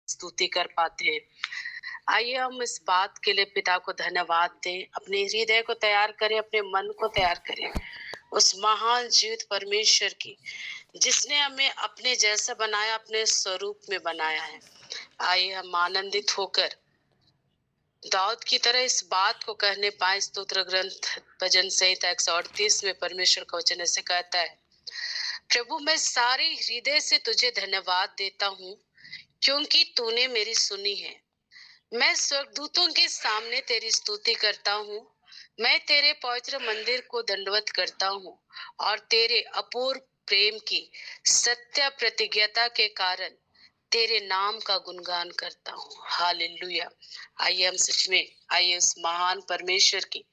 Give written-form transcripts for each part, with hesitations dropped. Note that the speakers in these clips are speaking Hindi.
स्तुति कर पाते हैं। आइए हम इस बात के लिए पिता को धन्यवाद दें, अपने हृदय को तैयार करें, अपने मन को तैयार करें उस महान जीवित परमेश्वर की, जिसने हमें अपने जैसा बनाया, अपने स्वरूप में बनाया है। आइए हम आनंदित होकर दाऊद की तरह इस बात को कहने पाए। स्तोत्र ग्रंथ भजन संहिता 138 में परमेश्वर का वचन ऐसे कहता है, प्रभु मैं सारे हृदय से तुझे धन्यवाद देता हूँ, क्योंकि तूने मेरी सुनी है। मैं स्वर्गदूतों के सामने तेरी स्तुति करता हूँ। मैं तेरे पवित्र मंदिर को दंडवत करता हूँ और तेरे अपूर्व प्रेम की सत्य प्रतिज्ञता के कारण तेरे नाम का गुणगान करता हूँ। हालेलुया। आइए हम सच में आइए उस महान परमेश्वर की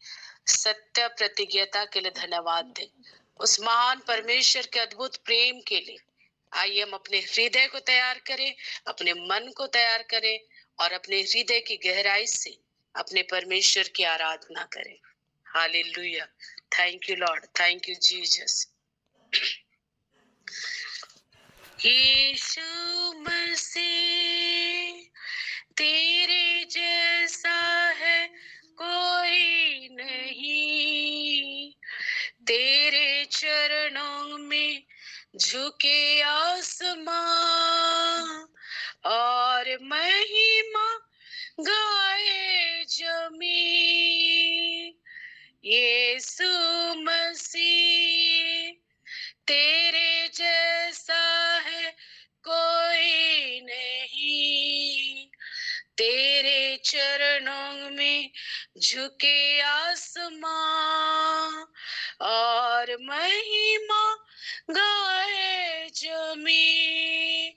सत्य प्रतिज्ञता के लिए धन्यवाद दें, उस महान परमेश्वर के अद्भुत प्रेम के लिए। आइए हम अपने हृदय को तैयार करें, अपने मन को तैयार करें और अपने हृदय की गहराई से अपने परमेश्वर की आराधना करें। हालेलुया। Thank you Lord, thank you Jesus. यीशु मसीह तेरे जैसा है कोई नहीं, तेरे चरणों में झुके आसमां और महिमा गाए जमीन। यीशु मसीह तेरे जैसा है कोई नहीं, तेरे चरणों में झुके आसमां और महिमा गाए जमीन।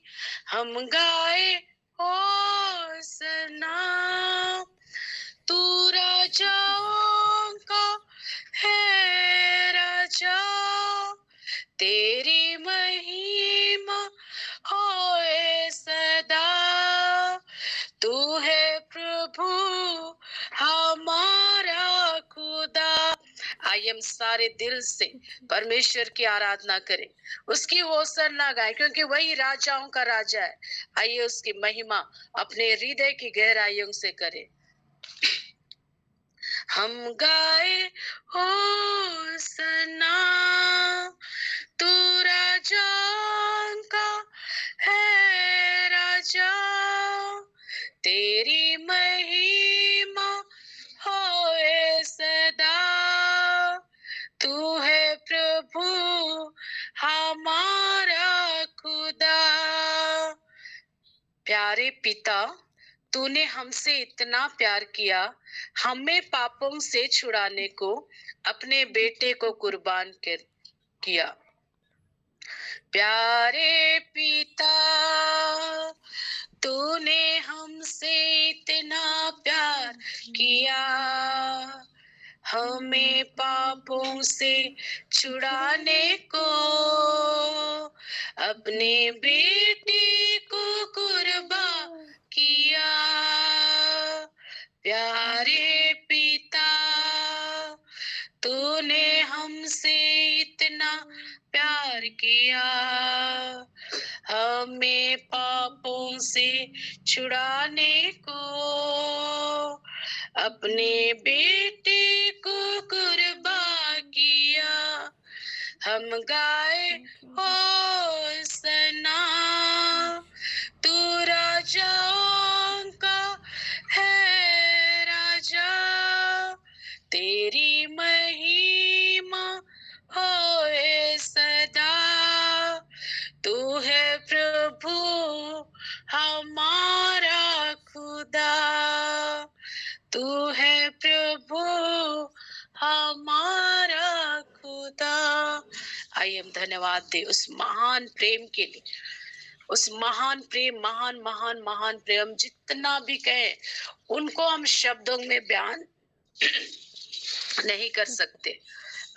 हम गाए होसना, तू राजाओं का है राजा, तेरी महिमा होए सदा। तू है प्रभु हमारा खुदा। आइए हम सारे दिल से परमेश्वर की आराधना करें, उसकी होसना गाएं, क्योंकि वही राजाओं का राजा है। आइए उसकी महिमा अपने हृदय की गहराइयों से करें। हम गाए होसना, तू राजाओं का है राजा, तेरी महिमा होए सदा। तू है प्रभु हमारा खुदा। प्यारे पिता, तूने हमसे इतना प्यार किया, हमें पापों से छुड़ाने को अपने बेटे को कुर्बान कर किया। प्यारे पिता, तूने हमसे इतना प्यार किया, हमें पापों से छुड़ाने को अपने बेटे को कुर्बान किया। प्यारे पिता, तूने हमसे इतना प्यार किया, हमें पापों से छुड़ाने को अपने बेटे को कुर्बान किया। हम गाए होसना, तू राजाओं का है राजा, तेरी महिमा होए सदा। तू है प्रभु हमारा खुदा, तू है प्रभु हमारा खुदा। आइए हम धन्यवाद दे उस महान प्रेम के लिए, उस महान प्रेम, महान महान महान प्रेम। जितना भी कहें उनको हम शब्दों में बयान नहीं कर सकते।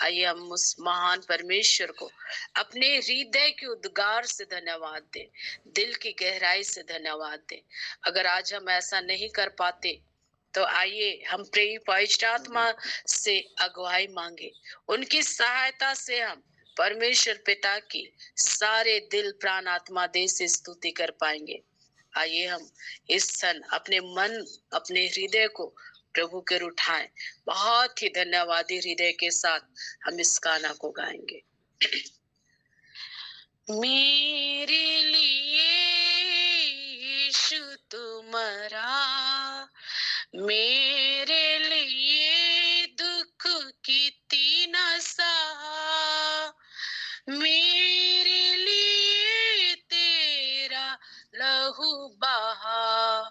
आइए हम उस महान परमेश्वर को अपने हृदय के उद्गार से धन्यवाद दें, दिल की गहराई से धन्यवाद दें। अगर आज हम ऐसा नहीं कर पाते तो आइए हम प्रेमी पवित्र आत्मा से अगुवाई मांगे, उनकी सहायता से हम परमेश्वर पिता की सारे दिल प्राण आत्मा देह से स्तुति कर पाएंगे। आइए हम इस सन अपने मन, अपने हृदय को प्रभु के उठाएं। बहुत ही धन्यवादी हृदय के साथ हम इस गाना को गाएंगे। मेरे लिए यीशु तू मरा, मेरे लिए दुख की तीन सहा, मेरे लिए तेरा लहू बहा,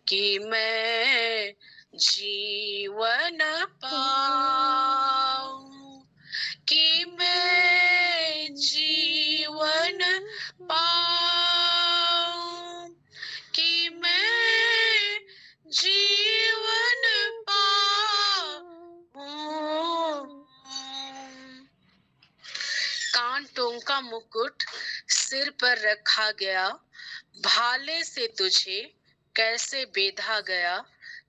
कि मैं जीवन पाऊं, कि मैं जीवन पाऊं, कि मैं जीवन पाऊं। कांटों का मुकुट सिर पर रखा गया, भाले से तुझे कैसे बेधा गया,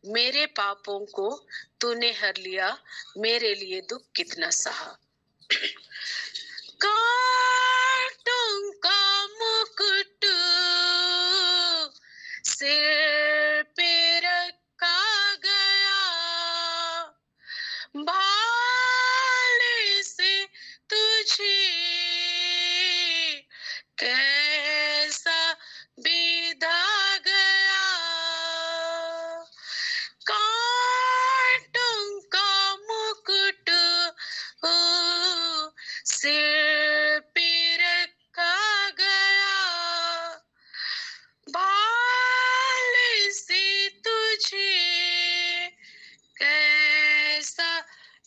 मेरे पापों को तूने हर लिया, मेरे लिए दुख कितना सहा। कांटों का मुकुट सिर पे रखा गया, भाले से तुझे कैसा बिधा गया, कांटों का मुकुट सिर पे रखा गया, भाले से तुझे कैसा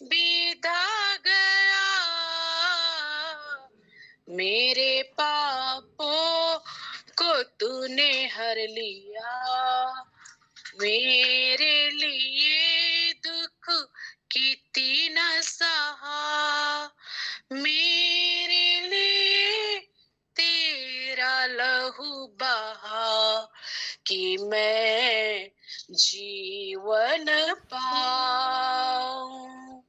बिधा गया, मेरे पापों को तूने हर लिया, मेरे लिए दुख की तीन सहा, मेरे लिए तेरा लहू बहा, कि मैं जीवन पाऊं,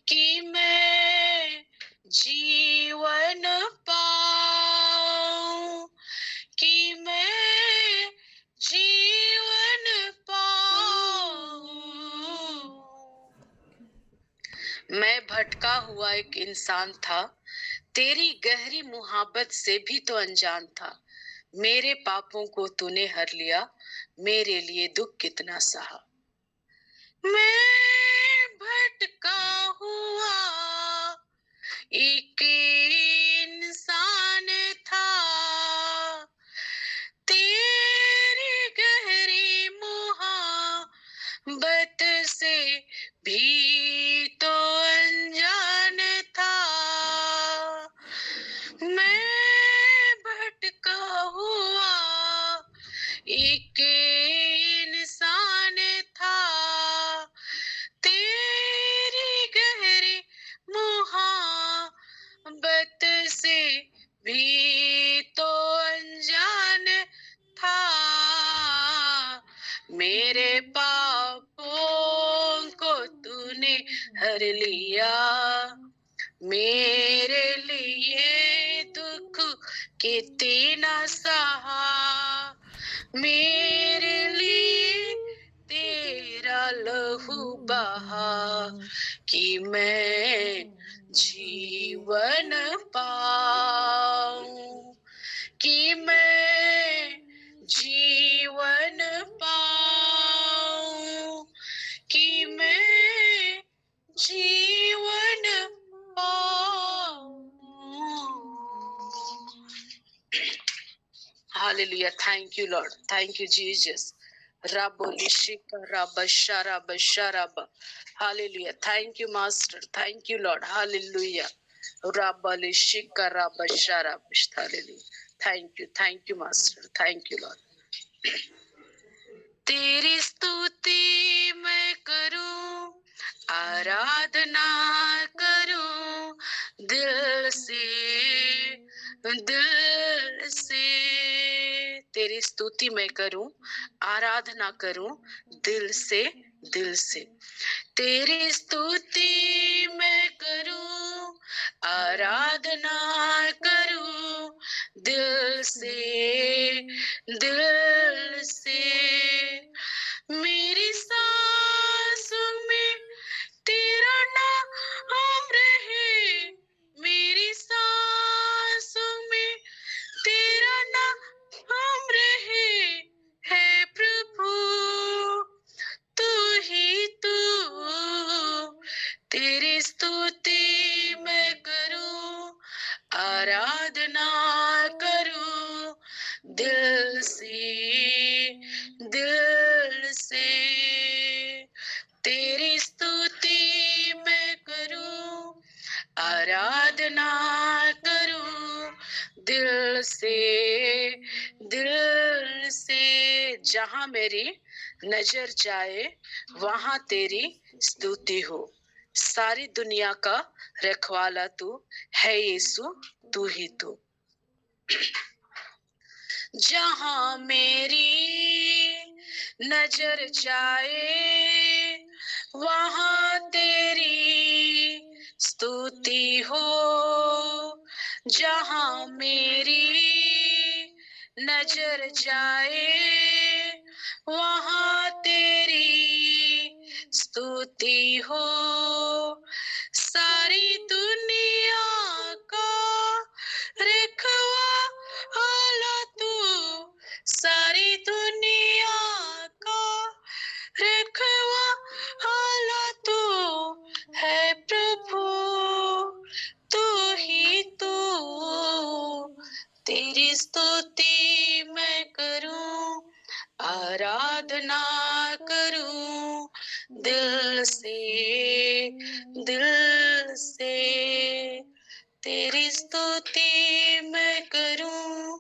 कि मैं जीवन पाऊं, कि मैं जीवन पाऊं। मैं भटका हुआ एक इंसान था, तेरी गहरी मुहब्बत से भी तो अनजान था, मेरे पापों को तूने हर लिया, मेरे लिए दुख कितना सहा। मैं भटका हुआ एक इंसान था, तेरी गहरी मुहब्बत से भी तो अनजान था, मैं भटका हुआ एक इंसान था, तेरी गहरी मुहब्बत से भी तो अनजान था, मेरे पापों को तूने हर लिया, मेरे लिए दुख के तीन सहा, मेरे लिए तेरा लहू बहा, कि मैं जीवन पाऊं, कि मैं जीवन पाऊं, कि मैं जीवन पाऊं। Hallelujah. Thank you, Lord. Thank you, Jesus. Rabolishika rabashara basharaba. Hallelujah. Thank you, Master. Thank you, Lord. Hallelujah. Rabolishika rabashara. Hallelujah. Thank you. Thank you, Master. Thank you, Lord. तेरी स्तुति मैं करूं, आराधना करूं दिल से, दिल से। तेरी स्तुति मैं करूं, आराधना करूं दिल से, दिल से। तेरी स्तुति मैं करूं, आराधना करूं दिल से, दिल से। मेरी सांसों में तेरा नाम रहे, मेरी सांसों में तेरा नाम रहे, है प्रभु तू ही तू। तेरी स्तुति मैं करूं, आराधना करूं दिल से, दिल से। तेरी स्तुति मैं करूं, आराधना करूं दिल से, दिल से। जहां मेरी नजर जाए वहां तेरी स्तुति हो, सारी दुनिया का रखवाला तू है यीशु, तू ही तू। जहां मेरी नजर जाए वहां तेरी स्तुति हो, जहां मेरी नजर जाए वहां तेरी स्तुति हो। सारी दुनिया का रखवाला तू, सारी दुनिया का रखवाला तू है प्रभु तू ही तू। तेरी स्तुति मैं करूं, आराधना करूं दिल से, दिल से। तेरी स्तुति मैं करूं,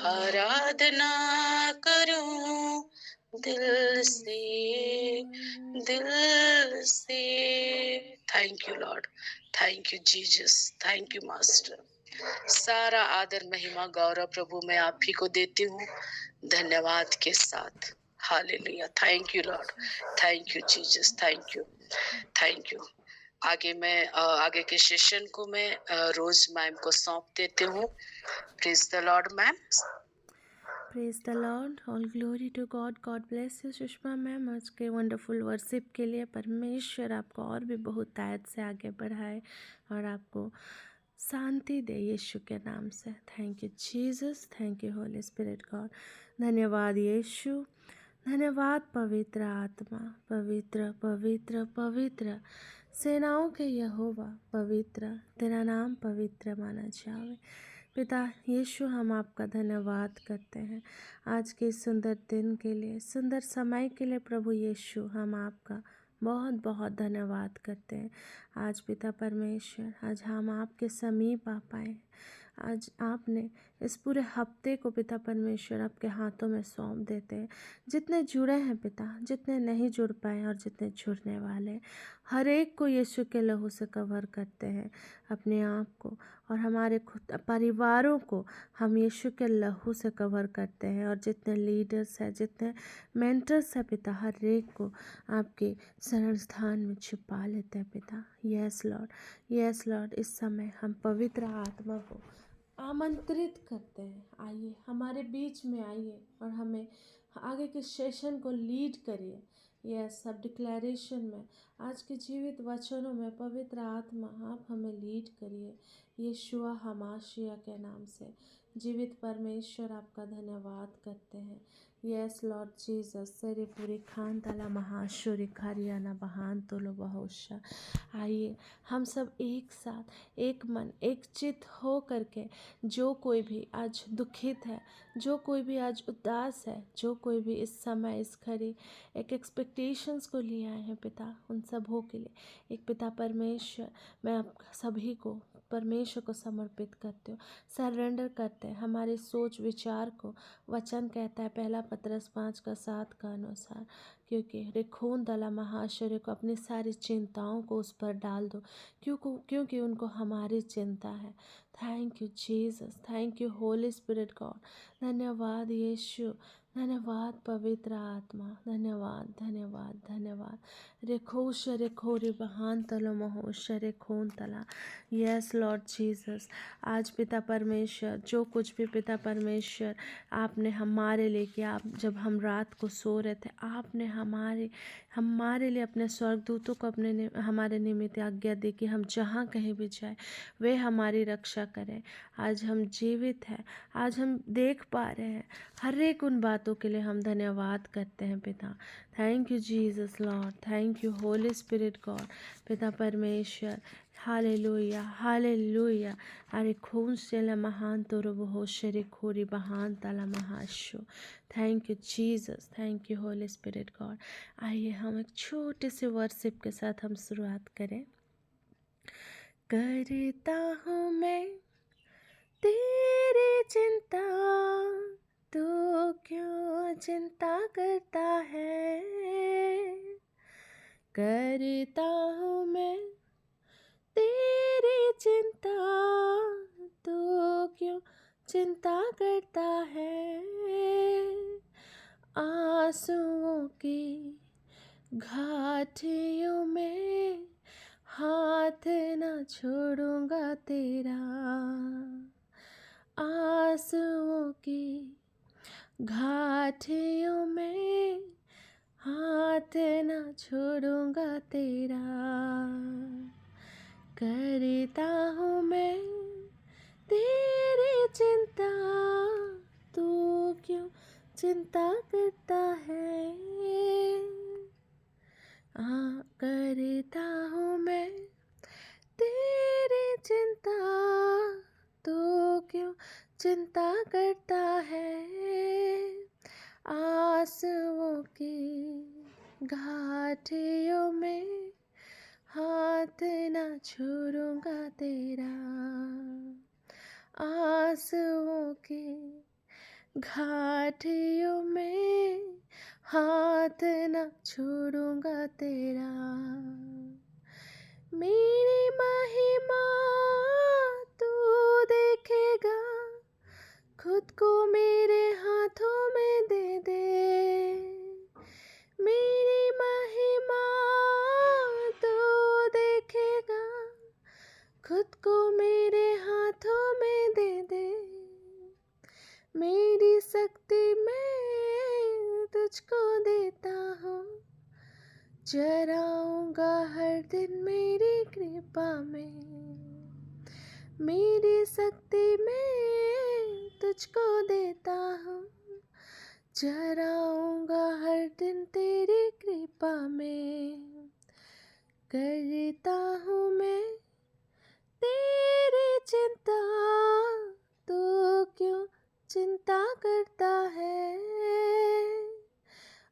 आराधना करूं दिल से, दिल से। Thank you Lord, thank you Jesus, thank you master. सारा आदर महिमा गौरव प्रभु मैं आप ही को देती हूँ धन्यवाद के साथ। Hallelujah, thank you Lord, thank you Jesus, thank you, thank you. आगे के सेशन को मैं रोज मैम को सौंप देती हूँ। Praise the lord ma'am. Praise the lord, all glory to God. God bless you Sushma ma'am, आज के वंडरफुल वर्शिप के लिए। परमेश्वर आपको और भी बहुत आयत से आगे बढ़ाए और आपको शांति दे यीशु के नाम से। Thank you Jesus, thank you holy spirit God. धन्यवाद यीशु, धन्यवाद पवित्र आत्मा। पवित्र पवित्र पवित्र सेनाओं के यहोवा, पवित्र तेरा नाम पवित्र माना जावे। पिता यीशु, हम आपका धन्यवाद करते हैं आज के इस सुंदर दिन के लिए, सुंदर समय के लिए। प्रभु यीशु, हम आपका बहुत बहुत धन्यवाद करते हैं। आज पिता परमेश्वर, आज हम आपके समीप आ पाए। आज आपने इस पूरे हफ्ते को पिता परमेश्वर आपके हाथों में सौंप देते हैं। जितने जुड़े हैं पिता, जितने नहीं जुड़ पाए और जितने जुड़ने वाले, हर एक को यीशु के लहू से कवर करते हैं अपने आप को, और हमारे खुद परिवारों को हम यीशु के लहू से कवर करते हैं। और जितने लीडर्स हैं, जितने मेंटर्स हैं पिता, हर एक को आपके शरण स्थान में छुपा लेते हैं पिता। Yes Lord, yes Lord. इस समय हम पवित्र आत्मा को आमंत्रित करते हैं, आइए हमारे बीच में आइए और हमें आगे के सेशन को लीड करिए। यस, सब डिक्लेरेशन में, आज के जीवित वचनों में पवित्र आत्मा आप हमें लीड करिए। यीशुआ हमाशिया के नाम से जीवित परमेश्वर आपका धन्यवाद करते हैं। यस लॉर्ड जीसस, सेरे पूरी खान तला महाशुरी खारियाना बहान तोलो बहुशा। आइए हम सब एक साथ, एक मन, एक चित हो करके, जो कोई भी आज दुखित है, जो कोई भी आज उदास है, जो कोई भी इस समय इस घड़ी एक एक्सपेक्टेशंस को लिए आए हैं पिता, उन सबों के लिए एक पिता परमेश्वर, मैं आप सभी को परमेश्वर को समर्पित करते हो, सरेंडर करते हैं हमारे सोच विचार को। वचन कहता है पहला पतरस 5:7 का अनुसार, क्योंकि रिखून दला महाशय को अपनी सारी चिंताओं को उस पर डाल दो, क्योंकि उनको हमारी चिंता है। Thank you Jesus, thank you holy spirit God. धन्यवाद यीशु, धन्यवाद पवित्र आत्मा, धन्यवाद धन्यवाद धन्यवाद। रेखोश रेखोरी बहान तलो महोश रेखोन तला। यस लॉर्ड जीसस, आज पिता परमेश्वर जो कुछ भी पिता परमेश्वर आपने हमारे लिए किया, आप जब हम रात को सो रहे थे आपने हमारे लिए अपने स्वर्गदूतों को हमारे निमित्त आज्ञा दी कि हम जहाँ कहीं भी जाए वे हमारी रक्षा करें। आज हम जीवित हैं, आज हम देख पा रहे हैं, हर एक उन बातों के लिए हम धन्यवाद करते हैं पिता। Thank you Jesus Lord, thank you holy spirit God. पिता परमेश्वर, हालेलुया हालेलुया। अरे खून से महान तो रबो शरे खोरी बहान तला महाशो। Thank you Jesus, thank you holy spirit God. आइए हम एक छोटे से वर्शिप के साथ हम शुरुआत करें। करता हूँ मैं तेरी चिंता, तू क्यों चिंता करता है। करता हूँ मैं तेरी चिंता, तू क्यों चिंता करता है। आंसुओं की घाटियों में हाथ न छोड़ूंगा तेरा। आंसुओं की घाटियों में हाथ न छोड़ूंगा तेरा। करता हूँ मैं तेरी चिंता, तू क्यों चिंता करता है। करता हूँ मैं तेरी चिंता, तू क्यों चिंता करता है। आंसुओं की घाटियों में हाथ न छोड़ूंगा तेरा। आंसुओं की घाटियों में हाथ न छोड़ूंगा तेरा। मेरी महिमा तू देखेगा, खुद को मेरे हाथों में दे दे। मेरी महिमा तू देखेगा, खुद को मेरे हाथों में दे दे। मेरी शक्ति मैं तुझको देता हूँ, चराऊंगा हर दिन मेरी कृपा में। मेरी शक्ति मैं तुझको देता हूँ, चराऊंगा हर दिन तेरी कृपा में। करता हूँ मैं तेरी चिंता, तू क्यों चिंता करता है।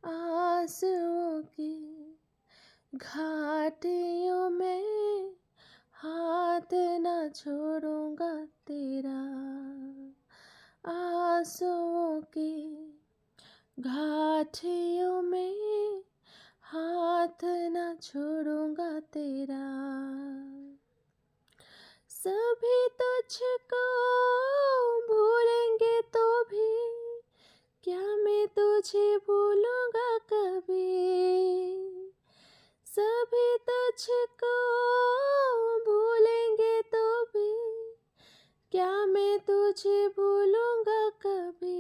आंसुओं की घाटियों में हाथ न छोड़ूंगा तेरा। आंसुओं की घाटियों में हाथ न छोड़ूंगा तेरा। सभी तुझको भूलेंगे तो भी क्या मैं तुझे भूलूंगा कभी। सभी तुझको भूलेंगे तो भी क्या मैं तुझे भूलूंगा कभी।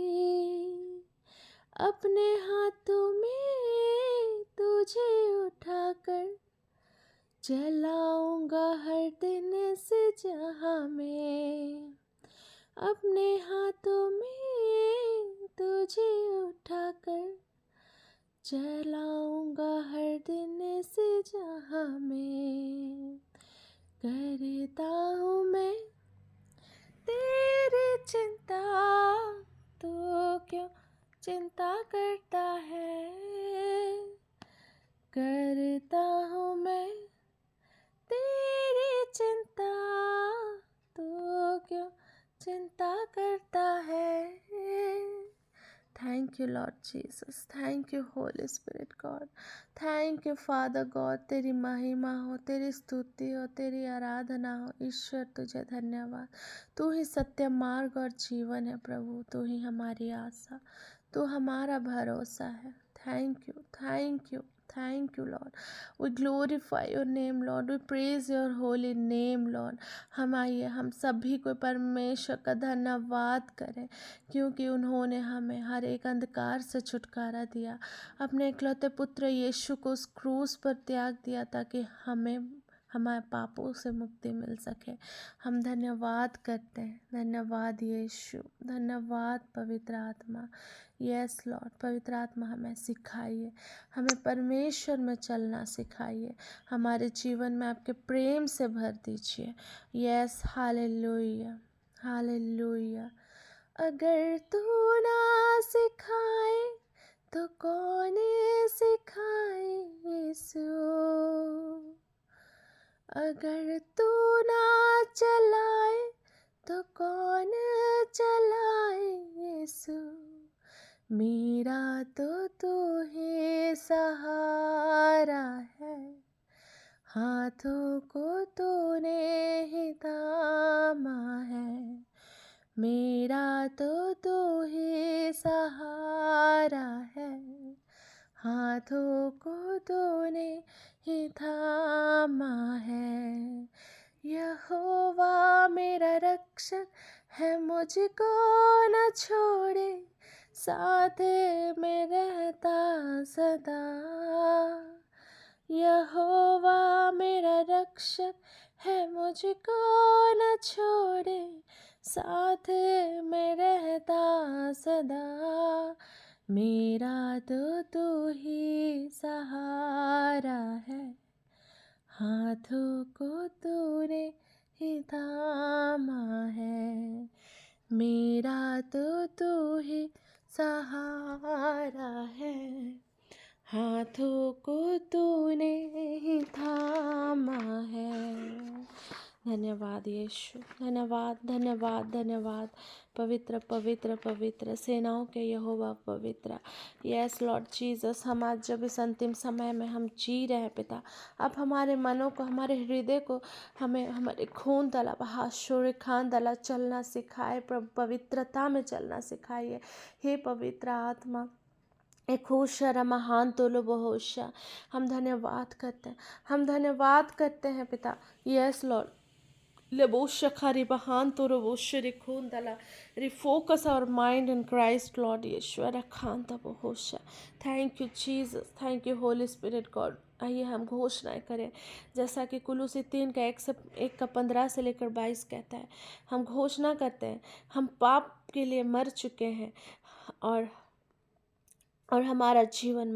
अपने हाथों में तुझे उठाकर चलाऊंगा हर दिन से जहाँ में। अपने हाथों में तुझे उठाकर चलाऊंगा हर दिन से जहाँ में। करता हूँ मैं तेरी चिंता, तू क्यों चिंता करता है। करता हूँ मैं तेरी चिंता, तू क्यों चिंता करता है। Thank you Lord Jesus, thank you holy spirit God, thank you father God. तेरी महिमा हो, तेरी स्तुति हो, तेरी आराधना हो। ईश्वर तुझे धन्यवाद। तू ही सत्य मार्ग और जीवन है प्रभु, तू ही हमारी आशा, तो हमारा भरोसा है। Thank you, thank you, thank you lord. We glorify your name lord, we praise your holy name lord. हम आइए, हम सभी को परमेश्वर का धन्यवाद करें, क्योंकि उन्होंने हमें हर एक अंधकार से छुटकारा दिया। अपने इकलौते पुत्र यीशु को उस क्रूस पर त्याग दिया ताकि हमें हमारे पापों से मुक्ति मिल सके। हम धन्यवाद करते हैं। धन्यवाद यीशु, धन्यवाद पवित्र आत्मा। यस लॉर्ड, पवित्र आत्मा हमें सिखाइए, हमें परमेश्वर में चलना सिखाइए, हमारे जीवन में आपके प्रेम से भर दीजिए। Yes, hallelujah, hallelujah. अगर तू ना सिखाए तो कौन सिखाए यीशु, अगर तू ना चलाए तो कौन चलाए यीशु। मेरा तो तू ही सहारा है, हाथों को तूने ही थामा है। मेरा तो तू ही सहारा है, हाथों को तूने ही थामा है। यहोवा मेरा रक्षक है, मुझको न छोड़े, साथ में रहता सदा। यहोवा मेरा रक्षक है, मुझको न छोड़े, साथ में रहता सदा। मेरा तो तू ही सहारा है, हाथों को तूने ही थामा है। मेरा तो तू ही सहारा है, हाथों को तूने ही थामा है। धन्यवाद यीशु, धन्यवाद, धन्यवाद, धन्यवाद। पवित्र, पवित्र, पवित्र, सेनाओं के यहोवा पवित्र। यस लॉर्ड जीसस, हम आज जब इस अंतिम समय में हम जी रहे हैं पिता, अब हमारे मनों को, हमारे हृदय को, हमें हमारे खून तला बहाशुर खान तला चलना सिखाए, पवित्रता में चलना सिखाइए। हे पवित्र आत्मा, एक होशा महान तोलो बहुशा, हम धन्यवाद करते हैं, हम धन्यवाद करते हैं पिता। Yes Lord, Lebosha Ribahan to Roboshiri Kundala. Refocus our mind in Christ, Lord Yeshua Rakhanta Bohosha. Thank you, Jesus. Thank you, Holy Spirit God. आइए हम घोषणाएं करें, जैसा कि कुलूसी 3 का 1 का 15 से लेकर 22 कहता है। हम घोषणा करते हैं, हम पाप के लिए मर चुके हैं और हमारा जीवन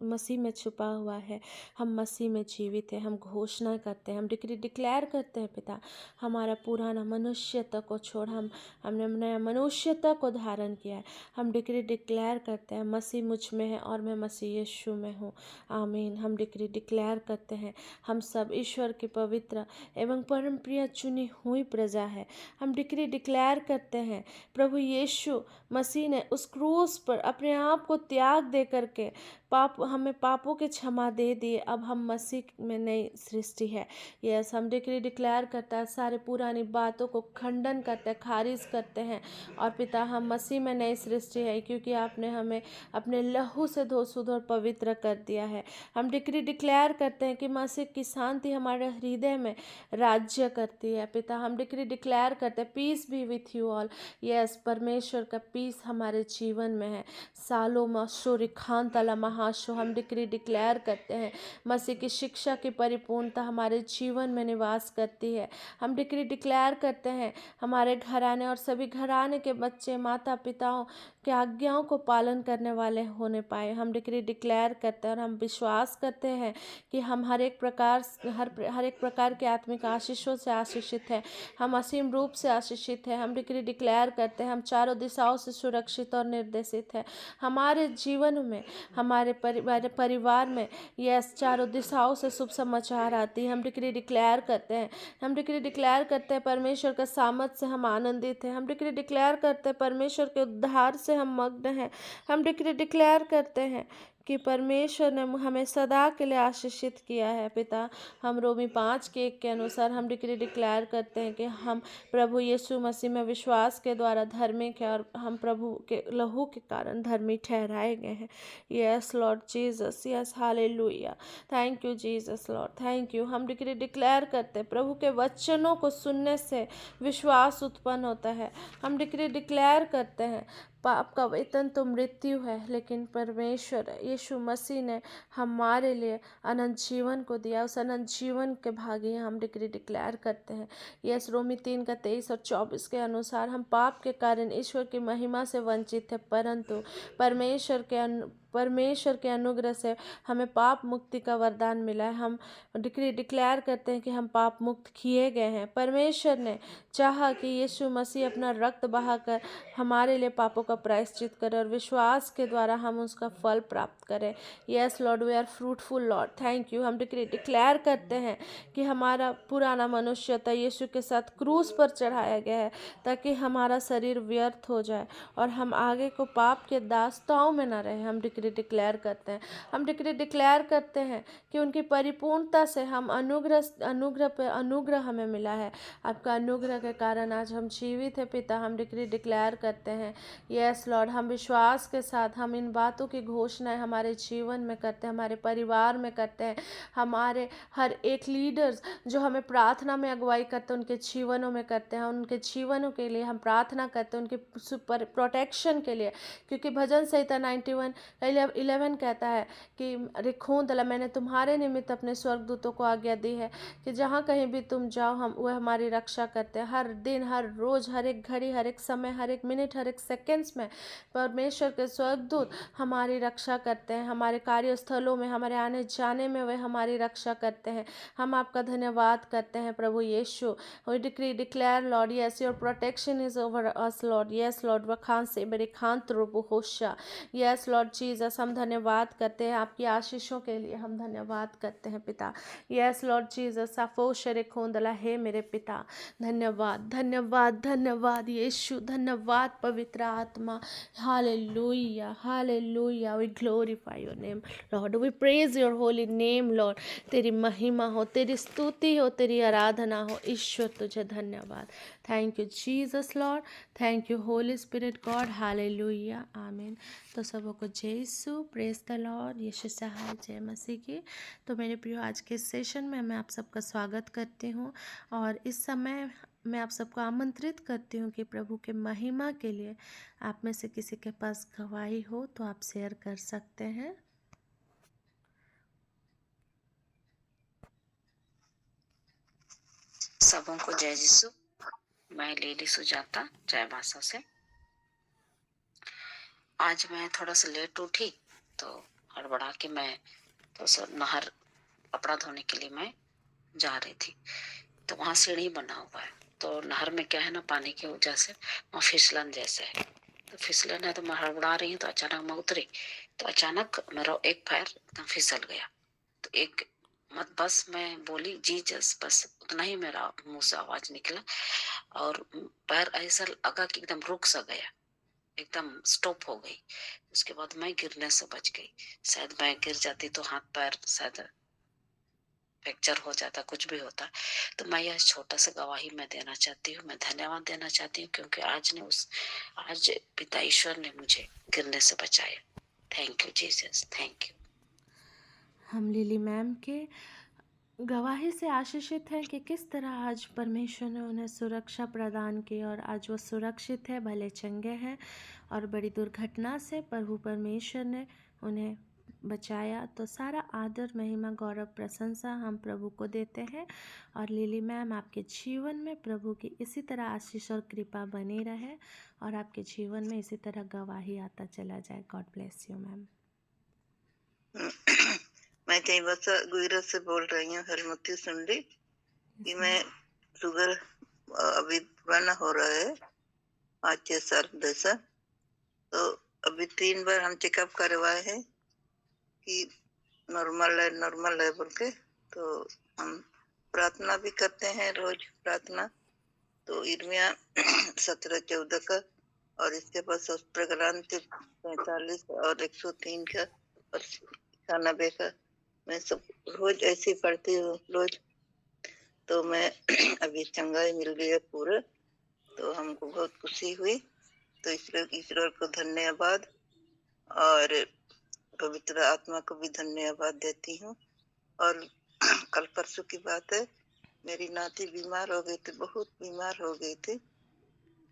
मसीह में छुपा हुआ है। हम मसीह में जीवित हैं। हम घोषणा करते हैं, हम डिक्लेयर करते हैं पिता, हमारा पुराना मनुष्यता को छोड़ हमने नया मनुष्यता को धारण किया है। हम डिक्लेयर करते हैं, मसीह मुझ में है और मैं मसीह यीशु में हूँ। आमीन। हम डिक्लेयर करते हैं, हम सब ईश्वर की पवित्र एवं परम प्रिय चुनी हुई प्रजा है। हम डिक्लेयर करते हैं, प्रभु यीशु मसीह ने उस क्रूस पर अपने आप को त्याग दे करके हमें पापों के क्षमा दे दिए। अब हम मसीह में नई सृष्टि है। यस, हम डिक्लेयर करता है, सारे पुरानी बातों को खंडन करते हैं, खारिज करते हैं और पिता हम मसीह में नई सृष्टि है, क्योंकि आपने हमें अपने लहू से धो शुद्ध और पवित्र कर दिया है। हम डिक्लेयर करते हैं कि मसीह की शांति हमारे हृदय में राज्य करती है। पिता हम डिक्लेयर करते हैं, peace be with you all. Yes, परमेश्वर का पीस हमारे जीवन में है। सालो मशोरी खान तला महाशो, हम डिक्लेयर करते हैं, मसीह की शिक्षा की परिपूर्णता हमारे जीवन में निवास करती है। हम डिक्लेयर करते हैं, हमारे घराने और सभी घराने के बच्चे माता पिताओं के आज्ञाओं को पालन करने वाले होने पाए। हम डिक्लेयर करते हैं और हम विश्वास करते हैं कि हम हर एक प्रकार के आत्मिक आशीषों से आशीषित हैं। हम असीम रूप से आशीषित हैं। हम डिक्लेयर करते हैं, हम चारों दिशाओं से सुरक्षित और निर्देशित हैं। हमारे जीवन में, हमारे परिवार में यस चारों दिशाओं से शुभ समाचार आती है। हम डिक्लेयर करते हैं, हम डिक्लेयर करते हैं, परमेश्वर का सामर्थ से हम आनंदित हैं। हम डिक्लेयर करते हैं, परमेश्वर के उद्धार से हम मग्न हैं। हम डिक्लेयर करते हैं कि परमेश्वर ने हमें सदा के लिए आशीषित किया है पिता। हम रोमी 5:1 के अनुसार हम डिक्री डिक्लेयर करते हैं कि हम प्रभु यीशु मसीह में विश्वास के द्वारा धार्मिक है और हम प्रभु के लहू के कारण धर्मी ठहराए गए हैं। Yes Lord Jesus, yes hallelujah, thank you Jesus Lord, thank you. हम डिक्री डिक्लेयर करते हैं प्रभु के वचनों को सुनने से विश्वास उत्पन्न होता है। हम डिक्री डिक्लेयर करते हैं पाप का वेतन तो मृत्यु है, लेकिन परमेश्वर यीशु मसीह ने हमारे लिए अनंत जीवन को दिया। उस अनंत जीवन के भागी हम डिक्री डिक्लेयर करते हैं। यस रोमी 3:23 और 24 के अनुसार हम पाप के कारण ईश्वर की महिमा से वंचित थे, परंतु परमेश्वर के अनुग्रह से हमें पाप मुक्ति का वरदान मिला है। हम डिक्री डिक्लेयर करते हैं कि हम पाप मुक्त किए गए हैं। परमेश्वर ने चाहा कि यीशु मसीह अपना रक्त बहाकर हमारे लिए पापों का प्रायश्चित करे और विश्वास के द्वारा हम उसका फल प्राप्त करें। Yes lord, we are fruitful lord, thank you. हम डिक्री डिक्लेयर करते हैं कि हमारा पुराना मनुष्यता यीशु के साथ क्रूस पर चढ़ाया गया है, ताकि हमारा शरीर व्यर्थ हो जाए और हम आगे को पाप के दास्ताओं में न रहे। हम डिक्री डिक्लेयर करते हैं, हम डिक्री डिक्लेयर करते हैं कि उनकी परिपूर्णता से हम अनुग्रह पे अनुग्रह हमें मिला है। आपका अनुग्रह के कारण आज हम जीवित है पिता। हम डिक्री डिक्लेयर करते हैं यस लॉर्ड, हम विश्वास के साथ हम इन बातों की घोषणाएं हमारे जीवन में करते हैं, हमारे परिवार में करते हैं। हमारे हर एक लीडर्स जो हमें प्रार्थना में अगुवाई करते हैं उनके जीवनों में करते हैं। उनके जीवनों के लिए हम प्रार्थना करते हैं, उनके प्रोटेक्शन के लिए, क्योंकि भजन संहिता 91:11 कहता है कि रिखोंदला, मैंने तुम्हारे निमित्त अपने स्वर्गदूतों को आज्ञा दी है कि जहाँ कहीं भी तुम जाओ हम वह हमारी रक्षा करते हैं। हर दिन, हर रोज, हर एक घड़ी, हर एक समय, हर एक मिनट, हर एक सेकेंड्स में परमेश्वर के स्वर्गदूत हमारी रक्षा करते हैं। हमारे कार्यस्थलों में, हमारे आने जाने में वे हमारी रक्षा करते हैं। हम आपका धन्यवाद करते हैं प्रभु यीशु। We decree declare Lord, yes your protection is over us Lord, yes Lord वखान से बड़े खांत रोबो होशा, यस लॉर्ड जीसस। हम धन्यवाद करते हैं आपकी आशीषों के लिए, हम धन्यवाद करते हैं पिता। यस लॉर्ड जीसस, साफो शरे खोंदला, हे मेरे पिता, धन्यवाद धन्यवाद धन्यवाद यीशु, धन्यवाद पवित्र आत्मा। Hallelujah hallelujah, we glorify your name lord, we praise your holy name lord. तेरी महिमा हो, तेरी स्तुति हो, तेरी आराधना हो ईश्वर, तुझे धन्यवाद। Thank you Jesus Lord, thank you holy spirit God, hallelujah आमीन। तो सबों को जय यीशु, प्रेज द लॉर्ड, यीशु सहाय, जय मसीह की। तो मेरे प्रियो, आज के सेशन में मैं आप सबका स्वागत करती हूँ और इस समय मैं आप सबको आमंत्रित करती हूँ कि प्रभु के महिमा के लिए आप में से किसी के पास गवाही हो तो आप शेयर कर सकते हैं। सबों को जय यीशु। मैं लेडी सुजाता जय बासा से। आज मैं थोड़ा सा लेट उठी तो हड़बड़ा के मैं तो नहर कपड़ा धोने के लिए मैं जा रही थी, तो वहाँ सीढ़ी बना हुआ है। तो नहर में क्या है ना, पानी की वजह से वहाँ फिसलन जैसे है, तो फिसलन है तो मैं हड़बड़ा रही हूँ। तो अचानक मैं उतरी तो अचानक मेरा एक पैर एकदम फिसल गया। तो एक मत बस मैं बोली जीसस, बस उतना ही मेरा मुंह से आवाज निकला और पैर ऐसा लगा कि एकदम रुक सा गया, एकदम स्टॉप हो गई। उसके बाद मैं गिरने से बच गई। शायद मैं गिर जाती तो हाथ पैर शायद फ्रैक्चर हो जाता, कुछ भी होता। तो मैं यह छोटा सा गवाही मैं देना चाहती हूँ, मैं धन्यवाद देना चाहती हूँ, क्योंकि आज पिता ईश्वर ने मुझे गिरने से बचाया। Thank you Jesus, thank you. हम लिली मैम के गवाही से आशीषित हैं कि किस तरह आज परमेश्वर ने उन्हें सुरक्षा प्रदान की और आज वो सुरक्षित है, भले चंगे हैं और बड़ी दुर्घटना से प्रभु परमेश्वर ने उन्हें बचाया। तो सारा आदर, महिमा, गौरव, प्रशंसा हम प्रभु को देते हैं। और लिली मैम, आपके जीवन में प्रभु की इसी तरह आशीष और कृपा बनी रहे और आपके जीवन में इसी तरह गवाही आता चला जाए। God bless you ma'am. मैं बस गुजरात से बोल रही हूँ, हरमती सुंडी। कि मैं शुगर अभी पुराना हो रहा है, 5-6 साल 10 साल। तो अभी 3 बार हम चेकअप करवाए हैं कि नॉर्मल है बोल के। तो हम प्रार्थना भी करते हैं, रोज प्रार्थना। तो इर्मिया 17:14 का और इसके बाद शस्त्र ग्रंथ 45 और 103 का और खाना बेकार मैं सब रोज ऐसे ही पढ़ती हूँ रोज। तो मैं अभी चंगाई मिल गई है पूरा, तो हमको बहुत खुशी हुई। तो ईश्वर को धन्यवाद और पवित्र आत्मा को भी धन्यवाद देती हूँ। और कल परसों की बात है, मेरी नाती बीमार हो गई थी, बहुत बीमार हो गई थी।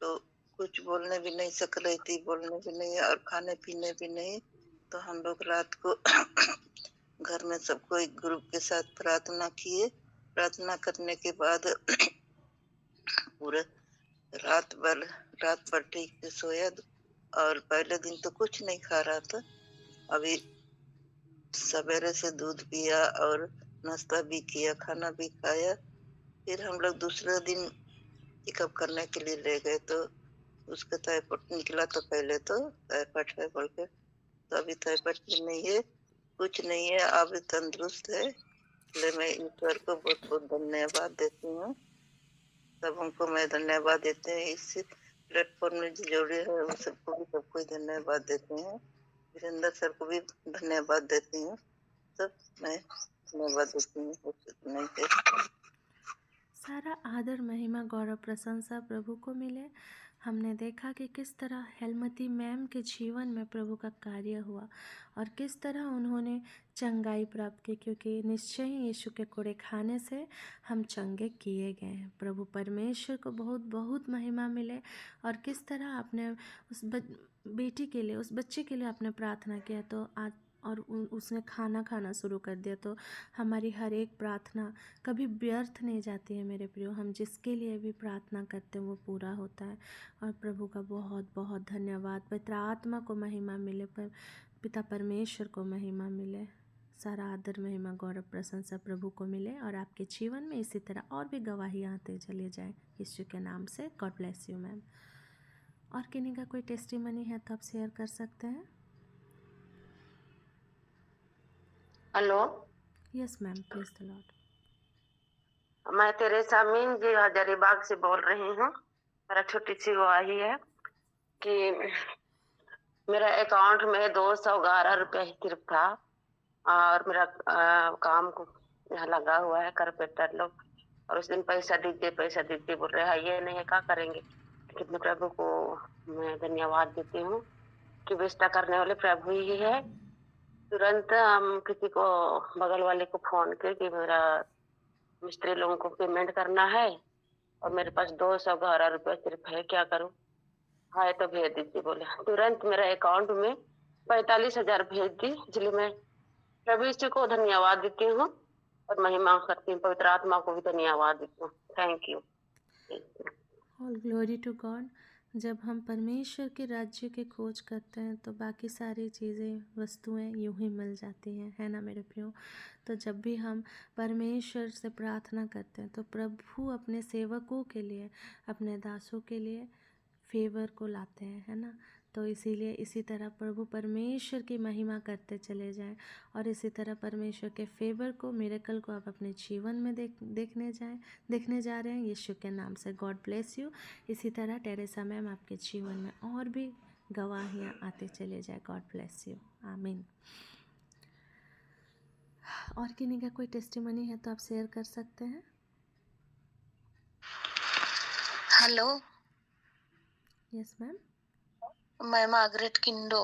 तो कुछ बोलने भी नहीं सक रही थी, बोलने भी नहीं और खाने पीने भी नहीं। तो हम लोग रात को घर में सबको एक ग्रुप के साथ प्रार्थना किए। प्रार्थना करने के बाद पूरे रात भर ठीक से सोया। और पहले दिन तो कुछ नहीं खा रहा था। अभी सवेरे से दूध पिया और नाश्ता भी किया, खाना भी खाया। फिर हम लोग दूसरे दिन चेकअप करने के लिए ले गए, तो उसका टाइफाइड निकला। तो पहले तो टाइफाइड है बोल के, तो अभी टाइफाइड भी नहीं है, कुछ नहीं है, अभी तंदुरुस्त है। इसलिए मैं ईश्वर को बहुत बहुत धन्यवाद देती हूँ। सब हमको मैं धन्यवाद देते हैं, इस प्लेटफॉर्म में जो जुड़े हैं वो सबको ही धन्यवाद देते हैं। वीरेंद्र सर को भी धन्यवाद देती हूँ। सब मैं धन्यवाद देती हूँ। नहीं है। सारा आदर महिमा गौरव प्रशंसा प्रभु को मिले। हमने देखा कि किस तरह हेलमती मैम के जीवन में प्रभु का कार्य हुआ और किस तरह उन्होंने चंगाई प्राप्त की, क्योंकि निश्चय ही यीशु के कोड़े खाने से हम चंगे किए गए हैं। प्रभु परमेश्वर को बहुत बहुत महिमा मिले। और किस तरह आपने उस बेटी के लिए, उस बच्चे के लिए आपने प्रार्थना किया, तो आज और उसने खाना खाना शुरू कर दिया। तो हमारी हर एक प्रार्थना कभी व्यर्थ नहीं जाती है मेरे प्रियो। हम जिसके लिए भी प्रार्थना करते हैं वो पूरा होता है। और प्रभु का बहुत बहुत धन्यवाद। पवित्र आत्मा को महिमा मिले, पर पिता परमेश्वर को महिमा मिले। सारा आदर महिमा गौरव प्रशंसा प्रभु को मिले और आपके जीवन में इसी तरह और भी गवाही आते चले जाएं यीशु के नाम से। God bless you ma'am. और किन्हीं का कोई टेस्टिमनी है तो आप शेयर कर सकते हैं। Hello, yes ma'am, please the Lord. मैं तेरेसा मीन जी हजारीबाग से बोल रही हूँ। मेरा छोटी सी गवाही है कि मेरा अकाउंट में 211 रुपया ही सिर्फ था और मेरा काम को यहाँ लगा हुआ है कारपेंटर लोग, और उस दिन पैसा दीजिए बोल रहे हैं। ये नहीं है क्या करेंगे। कितने प्रभु को मैं धन्यवाद देती हूँ कि विस्ता करने वाले प्रभु ही है। तुरंत हम किसी को बगल वाले को फोन किए कि मेरा मिस्त्री लोगों को पेमेंट करना है और मेरे पास 211 रुपया सिर्फ है, क्या करूं। हाँ तो भेज दीजिए बोले। तुरंत मेरे अकाउंट में 45,000 भेज दी। इसलिए मैं प्रभु यीशु को धन्यवाद देती हूँ और महिमा करती हूँ। पवित्र आत्मा को भी धन्यवाद देती हूँ। Thank you. All glory to God. जब हम परमेश्वर के राज्य के खोज करते हैं तो बाकी सारी चीज़ें, वस्तुएं यूं ही मिल जाती हैं, है ना मेरे प्रियो। तो जब भी हम परमेश्वर से प्रार्थना करते हैं तो प्रभु अपने सेवकों के लिए, अपने दासों के लिए फेवर को लाते हैं, है ना। तो इसीलिए इसी तरह प्रभु परमेश्वर की महिमा करते चले जाएं और इसी तरह परमेश्वर के फेवर को, मिरेकल को आप अपने जीवन में देखने जा रहे हैं यीशु के नाम से। God bless you. इसी तरह टेरेसा मैम आपके जीवन में और भी गवाहियाँ आते चले जाए। God bless you. आमीन। और किन्हीं का कोई टेस्टिमनी है तो आप शेयर कर सकते हैं। Hello, yes ma'am. मैं मार्गरेट किंडो।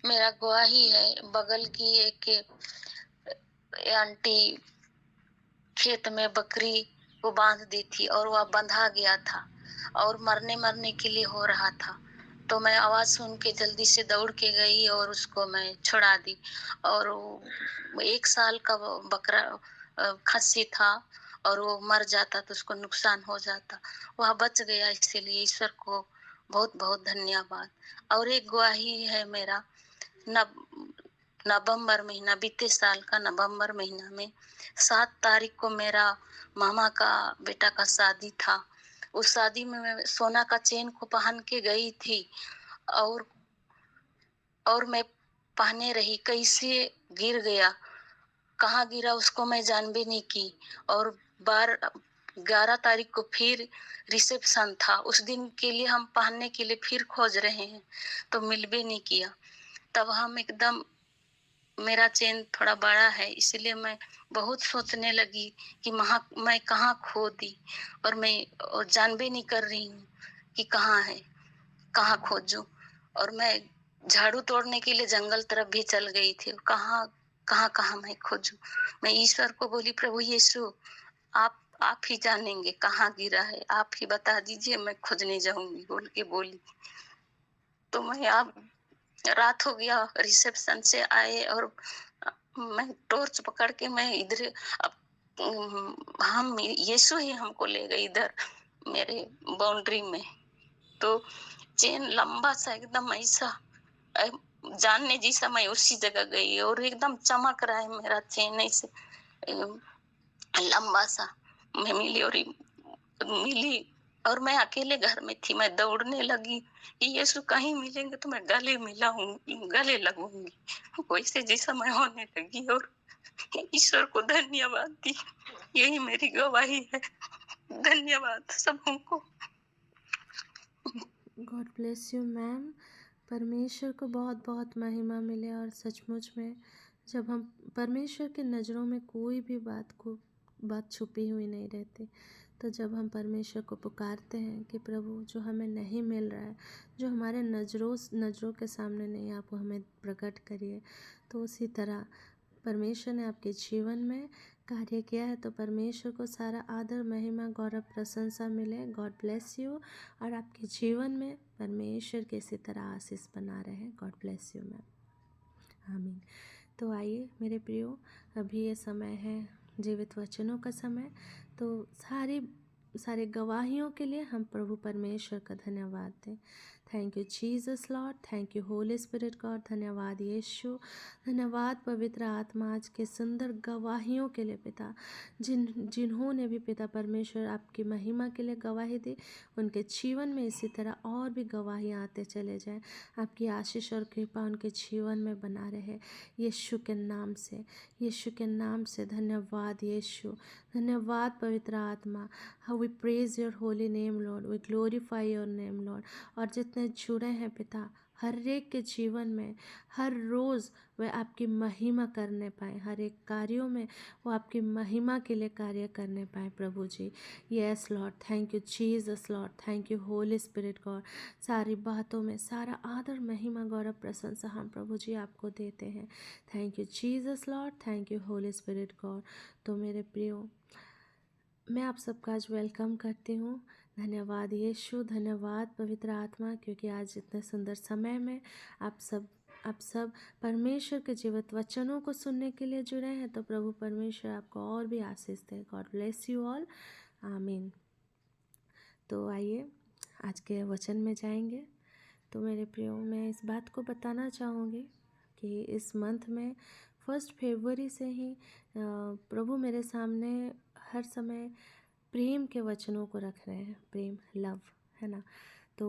मेरा गवाही है, बगल की एक आंटी खेत में बकरी को बांध दी थी और वह बंधा गया था और मरने के लिए हो रहा था। तो मैं आवाज सुन के जल्दी से दौड़ के गई और उसको मैं छुड़ा दी। और 1 साल का बकरा खस्सी था और वो मर जाता तो उसको नुकसान हो जाता, वह बच गया। इसलिए ईश्वर को बहुत बहुत धन्यवाद। और एक गवाही है मेरा, नवंबर महीना, बीते साल का नवंबर महीना में 7 तारीख को मेरा मामा का बेटा का शादी था। उस शादी में मैं सोना का चेन को पहन के गई थी और मैं पहने रही, कैसे गिर गया, कहाँ गिरा उसको मैं जान भी नहीं की। और 11 तारीख को फिर रिसेप्शन था। उस दिन के लिए हम पहनने के लिए फिर खोज रहे हैं तो मिल भी नहीं किया। तब हम एकदम मेरा चेन थोड़ा बड़ा है, इसलिए मैं बहुत सोचने लगी कि मैं कहाँ खो दी, और मैं जान भी नहीं कर रही हूँ कि कहाँ है, कहाँ खोजूं। और मैं झाड़ू तोड़ने के लिए जंगल तरफ भी चल गई थी, कहाँ कहाँ कहाँ मैं खोजूं। मैं ईश्वर को बोली, प्रभु यीशु, आप ही जानेंगे कहाँ गिरा है, आप ही बता दीजिए, मैं खोजने जाऊंगी, बोल के बोली। तो मैं आप रात हो गया, रिसेप्शन से आए और मैं टॉर्च पकड़ के मैं इधर, अब हम यीशु ही हमको ले गए इधर मेरे बाउंड्री में। तो चेन लंबा सा एकदम ऐसा जानने जैसा, मैं उसी जगह गई और एकदम चमक रहा है मेरा चेन ऐसे लंबा सा। मैं मिली और मैं अकेले घर में थी। मैं दौड़ने लगी कि यीशु कहीं मिलेंगे तो मैं गले लगूंगी, वैसे जैसा मैं होने लगी। और ईश्वर को धन्यवाद दी, यही मेरी गवाही है। धन्यवाद सबको। God bless you ma'am. परमेश्वर को बहुत बहुत महिमा मिले। और सचमुच में जब हम परमेश्वर की नज़रों में कोई भी बात छुपी हुई नहीं रहती, तो जब हम परमेश्वर को पुकारते हैं कि प्रभु जो हमें नहीं मिल रहा है, जो हमारे नज़रों के सामने नहीं, आप हमें प्रकट करिए, तो उसी तरह परमेश्वर ने आपके जीवन में कार्य किया है। तो परमेश्वर को सारा आदर, महिमा, गौरव, प्रशंसा मिले। God bless you. और आपके जीवन में परमेश्वर के इसी तरह आशीष बना रहे। God bless you ma'am. आमीन। तो आइए मेरे प्रियो, अभी ये समय है जीवित वचनों का समय। तो सारे गवाहियों के लिए हम प्रभु परमेश्वर का धन्यवाद दें। Thank you Jesus Lord, thank you holy spirit God. धन्यवाद यीशु, धन्यवाद पवित्र आत्मा आज के सुंदर गवाहियों के लिए पिता, जिन्होंने भी पिता परमेश्वर आपकी महिमा के लिए गवाही दी, उनके जीवन में इसी तरह और भी गवाहियाँ आते चले जाएं। आपकी आशीष और कृपा उनके जीवन में बना रहे, यीशु के नाम से, यीशु के नाम से। धन्यवाद यीशु, धन्यवाद पवित्र आत्मा। How we praise your holy name lord, we glorify your name lord. और जितने जुड़े हैं पिता, हर एक के जीवन में हर रोज़ वह आपकी महिमा करने पाए, हर एक कार्यों में वो आपकी महिमा के लिए कार्य करने पाए प्रभु जी। Yes Lord, thank you Jesus Lord, thank you holy spirit God. सारी बातों में सारा आदर, महिमा, गौरव, प्रशंसा हम प्रभु जी आपको देते हैं। Thank you Jesus Lord, thank you holy spirit God. तो मेरे प्रियो, मैं आप सबका आज वेलकम करती हूँ। धन्यवाद यीशु, धन्यवाद पवित्र आत्मा, क्योंकि आज इतने सुंदर समय में आप सब परमेश्वर के जीवित वचनों को सुनने के लिए जुड़े हैं। तो प्रभु परमेश्वर आपको और भी आशीष दे। गॉड ब्लेस यू ऑल, आमीन। तो आइए आज के वचन में जाएंगे। तो मेरे प्रियो, मैं इस बात को बताना चाहूँगी कि इस मंथ में 1 फरवरी से ही प्रभु मेरे सामने हर समय प्रेम के वचनों को रख रहे हैं। प्रेम, लव, है ना। तो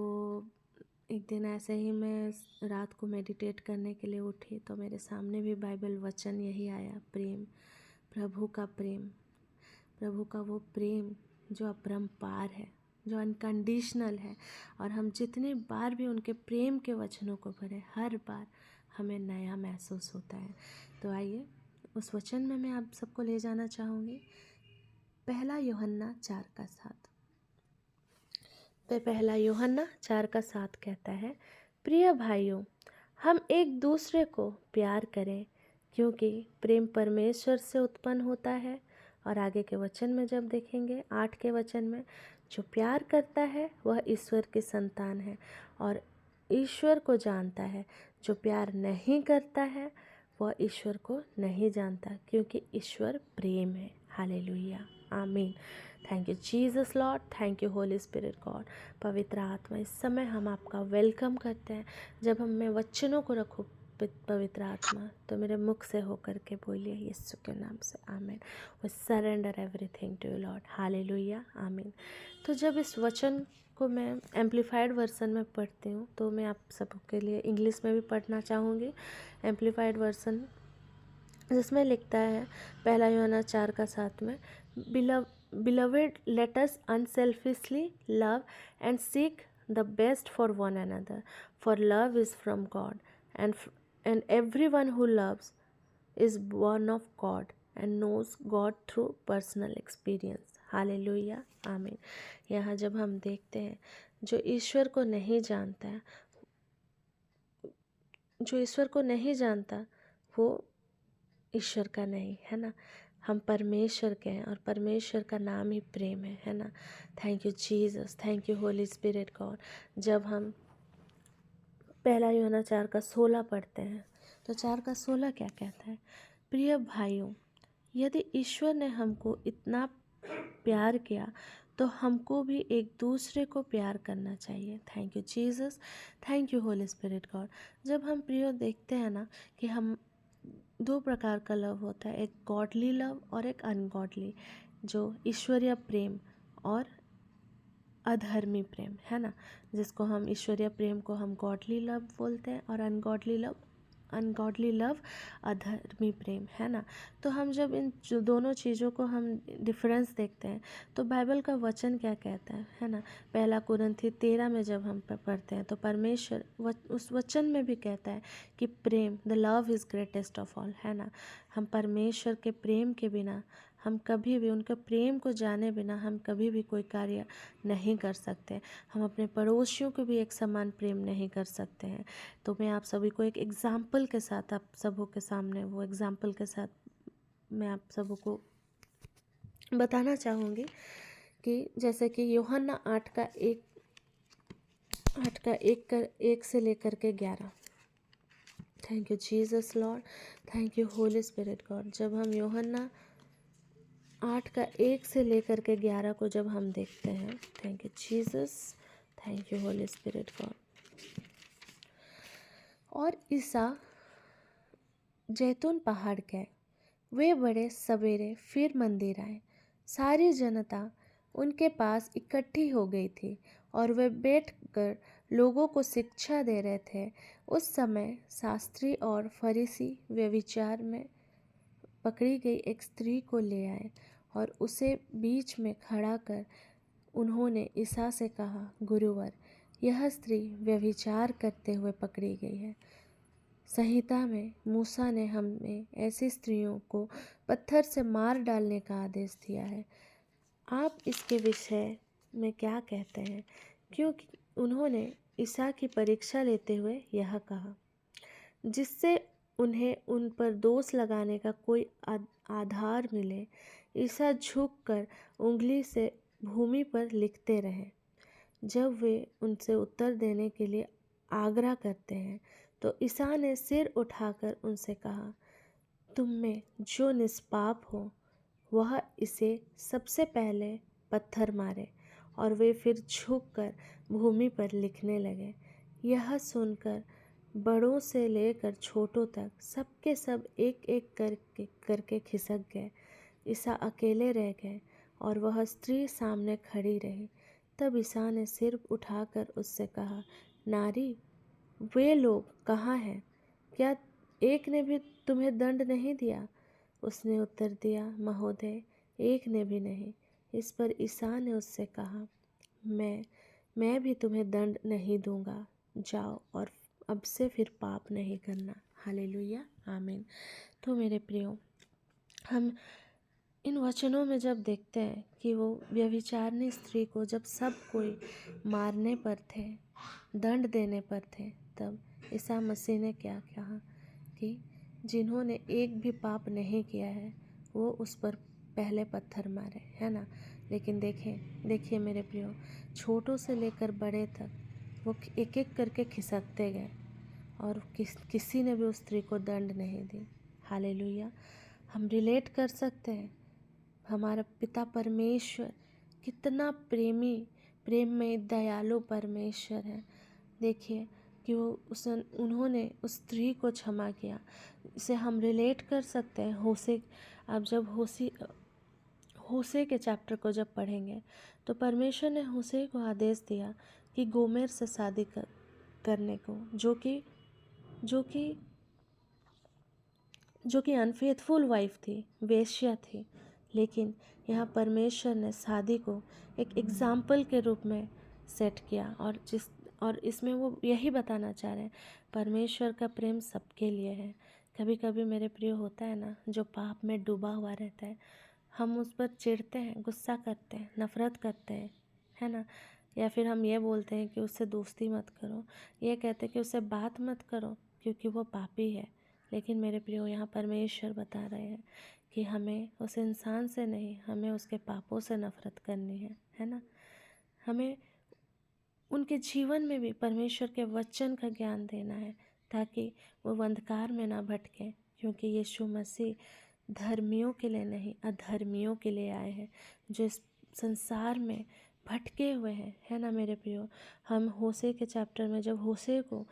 एक दिन ऐसे ही मैं रात को मेडिटेट करने के लिए उठी, तो मेरे सामने भी बाइबल वचन यही आया, प्रेम, प्रभु का प्रेम, प्रभु का वो प्रेम जो अपरंपार है, जो अनकंडीशनल है। और हम जितनी बार भी उनके प्रेम के वचनों को पढ़े, हर बार हमें नया महसूस होता है। तो आइए उस वचन में मैं आप सबको ले जाना चाहूँगी। 1 यूहन्ना 4:7। पहला यूहन्ना 4:7 कहता है, प्रिय भाइयों, हम एक दूसरे को प्यार करें, क्योंकि प्रेम परमेश्वर से उत्पन्न होता है। और आगे के वचन में जब देखेंगे 8 के वचन में, जो प्यार करता है वह ईश्वर की संतान है और ईश्वर को जानता है। जो प्यार नहीं करता है वह ईश्वर को नहीं जानता, क्योंकि ईश्वर प्रेम है। हालेलुया, आमीन। Thank you Jesus Lord, thank you holy spirit God. पवित्र आत्मा, इस समय हम आपका वेलकम करते हैं। जब मैं वचनों को रखूँ पवित्र आत्मा, तो मेरे मुख से होकर के बोलिए यीशु के नाम से, आमीन। We surrender everything to you lord, hallelujah, आमीन। तो जब इस वचन को मैं एम्पलीफाइड वर्सन में पढ़ती हूँ, तो मैं आप सबके लिए इंग्लिश में भी पढ़ना चाहूँगी। एम्पलीफाइड वर्सन, जिसमें लिखता है 1 यूहन्ना 4:7 में, Beloved, let us unselfishly love and seek the best for one another, for love is from God, and everyone who loves is born of God and knows God through personal experience. Hallelujah, आमीन। यहाँ जब हम देखते हैं जो ईश्वर को नहीं जानता है, जो ईश्वर को नहीं जानता वो ईश्वर का नहीं है ना। हम परमेश्वर के हैं और परमेश्वर का नाम ही प्रेम है ना। Thank you Jesus, thank you holy spirit God. जब हम पहला यूहन्ना 4:16 पढ़ते हैं तो 4:16 क्या कहता है? प्रिय भाइयों, यदि ईश्वर ने हमको इतना प्यार किया तो हमको भी एक दूसरे को प्यार करना चाहिए। Thank you Jesus, thank you holy spirit God. जब हम प्रिय देखते हैं ना कि हम दो प्रकार का लव होता है, एक गॉडली लव और एक अनगॉडली, जो ईश्वरीय प्रेम और अधर्मी प्रेम है ना। जिसको हम ईश्वरीय प्रेम को हम गॉडली लव बोलते हैं और अनगॉडली लव अधर्मी प्रेम है ना। तो हम जब इन दोनों चीज़ों को हम डिफरेंस देखते हैं तो बाइबल का वचन क्या कहता है ना। पहला कुरिन्थी 13 में जब हम पढ़ते हैं तो परमेश्वर उस वचन में भी कहता है कि प्रेम, the love is greatest of all है ना। हम परमेश्वर के प्रेम के बिना, हम कभी भी उनके प्रेम को जाने बिना हम कभी भी कोई कार्य नहीं कर सकते। हम अपने पड़ोसियों को भी एक समान प्रेम नहीं कर सकते हैं। तो मैं आप सभी को एक एग्ज़ाम्पल के साथ, आप सबों के सामने वो एग्ज़ाम्पल के साथ मैं आप सबों को बताना चाहूँगी कि जैसे कि यूहन्ना 8:1 से लेकर के 11। Thank you Jesus Lord, thank you holy spirit God. जब हम यूहन्ना 8:1 से लेकर के 11 को जब हम देखते हैं, thank you Jesus, thank you holy spirit God. और ईसा जैतून पहाड़ गए, वे बड़े सवेरे फिर मंदिर आए। सारी जनता उनके पास इकट्ठी हो गई थी और वे बैठकर लोगों को शिक्षा दे रहे थे। उस समय शास्त्री और फरीसी व्यभिचार में पकड़ी गई एक स्त्री को ले आए और उसे बीच में खड़ा कर उन्होंने ईसा से कहा, गुरुवर, यह स्त्री व्यभिचार करते हुए पकड़ी गई है। संहिता में मूसा ने हमें ऐसी स्त्रियों को पत्थर से मार डालने का आदेश दिया है। आप इसके विषय में क्या कहते हैं? क्योंकि उन्होंने ईसा की परीक्षा लेते हुए यह कहा, जिससे उन्हें उन पर दोष लगाने का कोई आधार मिले। ईसा झुककर उंगली से भूमि पर लिखते रहे। जब वे उनसे उत्तर देने के लिए आग्रह करते हैं तो ईसा ने सिर उठाकर उनसे कहा, तुम में जो निष्पाप हो वह इसे सबसे पहले पत्थर मारे। और वे फिर झुककर भूमि पर लिखने लगे। यह सुनकर बड़ों से लेकर छोटों तक सबके सब एक एक करके खिसक गए। ईसा अकेले रह गए और वह स्त्री सामने खड़ी रही। तब ईसा ने सिर उठाकर उससे कहा, नारी, वे लोग कहाँ हैं? क्या एक ने भी तुम्हें दंड नहीं दिया? उसने उत्तर दिया, महोदय, एक ने भी नहीं। इस पर ईसा ने उससे कहा, मैं भी तुम्हें दंड नहीं दूंगा। जाओ और अब से फिर पाप नहीं करना। हालेलुया, आमीन। तो मेरे प्रियो, हम इन वचनों में जब देखते हैं कि वो व्यभिचारिणी स्त्री को जब सब कोई मारने पर थे, दंड देने पर थे, तब ईसा मसीह ने क्या कहा कि जिन्होंने एक भी पाप नहीं किया है वो उस पर पहले पत्थर मारे, है ना। लेकिन देखिए मेरे प्रियो, छोटों से लेकर बड़े तक वो एक एक करके खिसकते गए और किसी ने भी उस स्त्री को दंड नहीं दी। हालेलुया। हम रिलेट कर सकते हैं हमारा पिता परमेश्वर कितना प्रेम में दयालु परमेश्वर है। देखिए कि उन्होंने उस स्त्री को क्षमा किया। इसे हम रिलेट कर सकते हैं होशे। आप जब होशे के चैप्टर को जब पढ़ेंगे तो परमेश्वर ने होशे को आदेश दिया कि गोमेर से शादी करने को, जो कि अनफेथफुल वाइफ थी, वेश्या थी। लेकिन यहाँ परमेश्वर ने शादी को एक एग्जाम्पल के रूप में सेट किया और इसमें वो यही बताना चाह रहे हैं, परमेश्वर का प्रेम सबके लिए है। कभी कभी मेरे प्रिय होता है ना, जो पाप में डूबा हुआ रहता है, हम उस पर चिढ़ते हैं, गुस्सा करते हैं, नफ़रत करते हैं, है ना। या फिर हम ये बोलते हैं कि उससे दोस्ती मत करो, ये कहते हैं कि उससे बात मत करो क्योंकि वो पापी है। लेकिन मेरे प्रियो, यहाँ परमेश्वर बता रहे हैं कि हमें उस इंसान से नहीं, हमें उसके पापों से नफ़रत करनी है ना। हमें उनके जीवन में भी परमेश्वर के वचन का ज्ञान देना है ताकि वो अंधकार में ना भटके, क्योंकि यीशु मसीह धर्मियों के लिए नहीं, अधर्मियों के लिए आए हैं, जो इस संसार में भटके हुए हैं, है ना मेरे प्रियो। हम होशे के चैप्टर में जब होशे को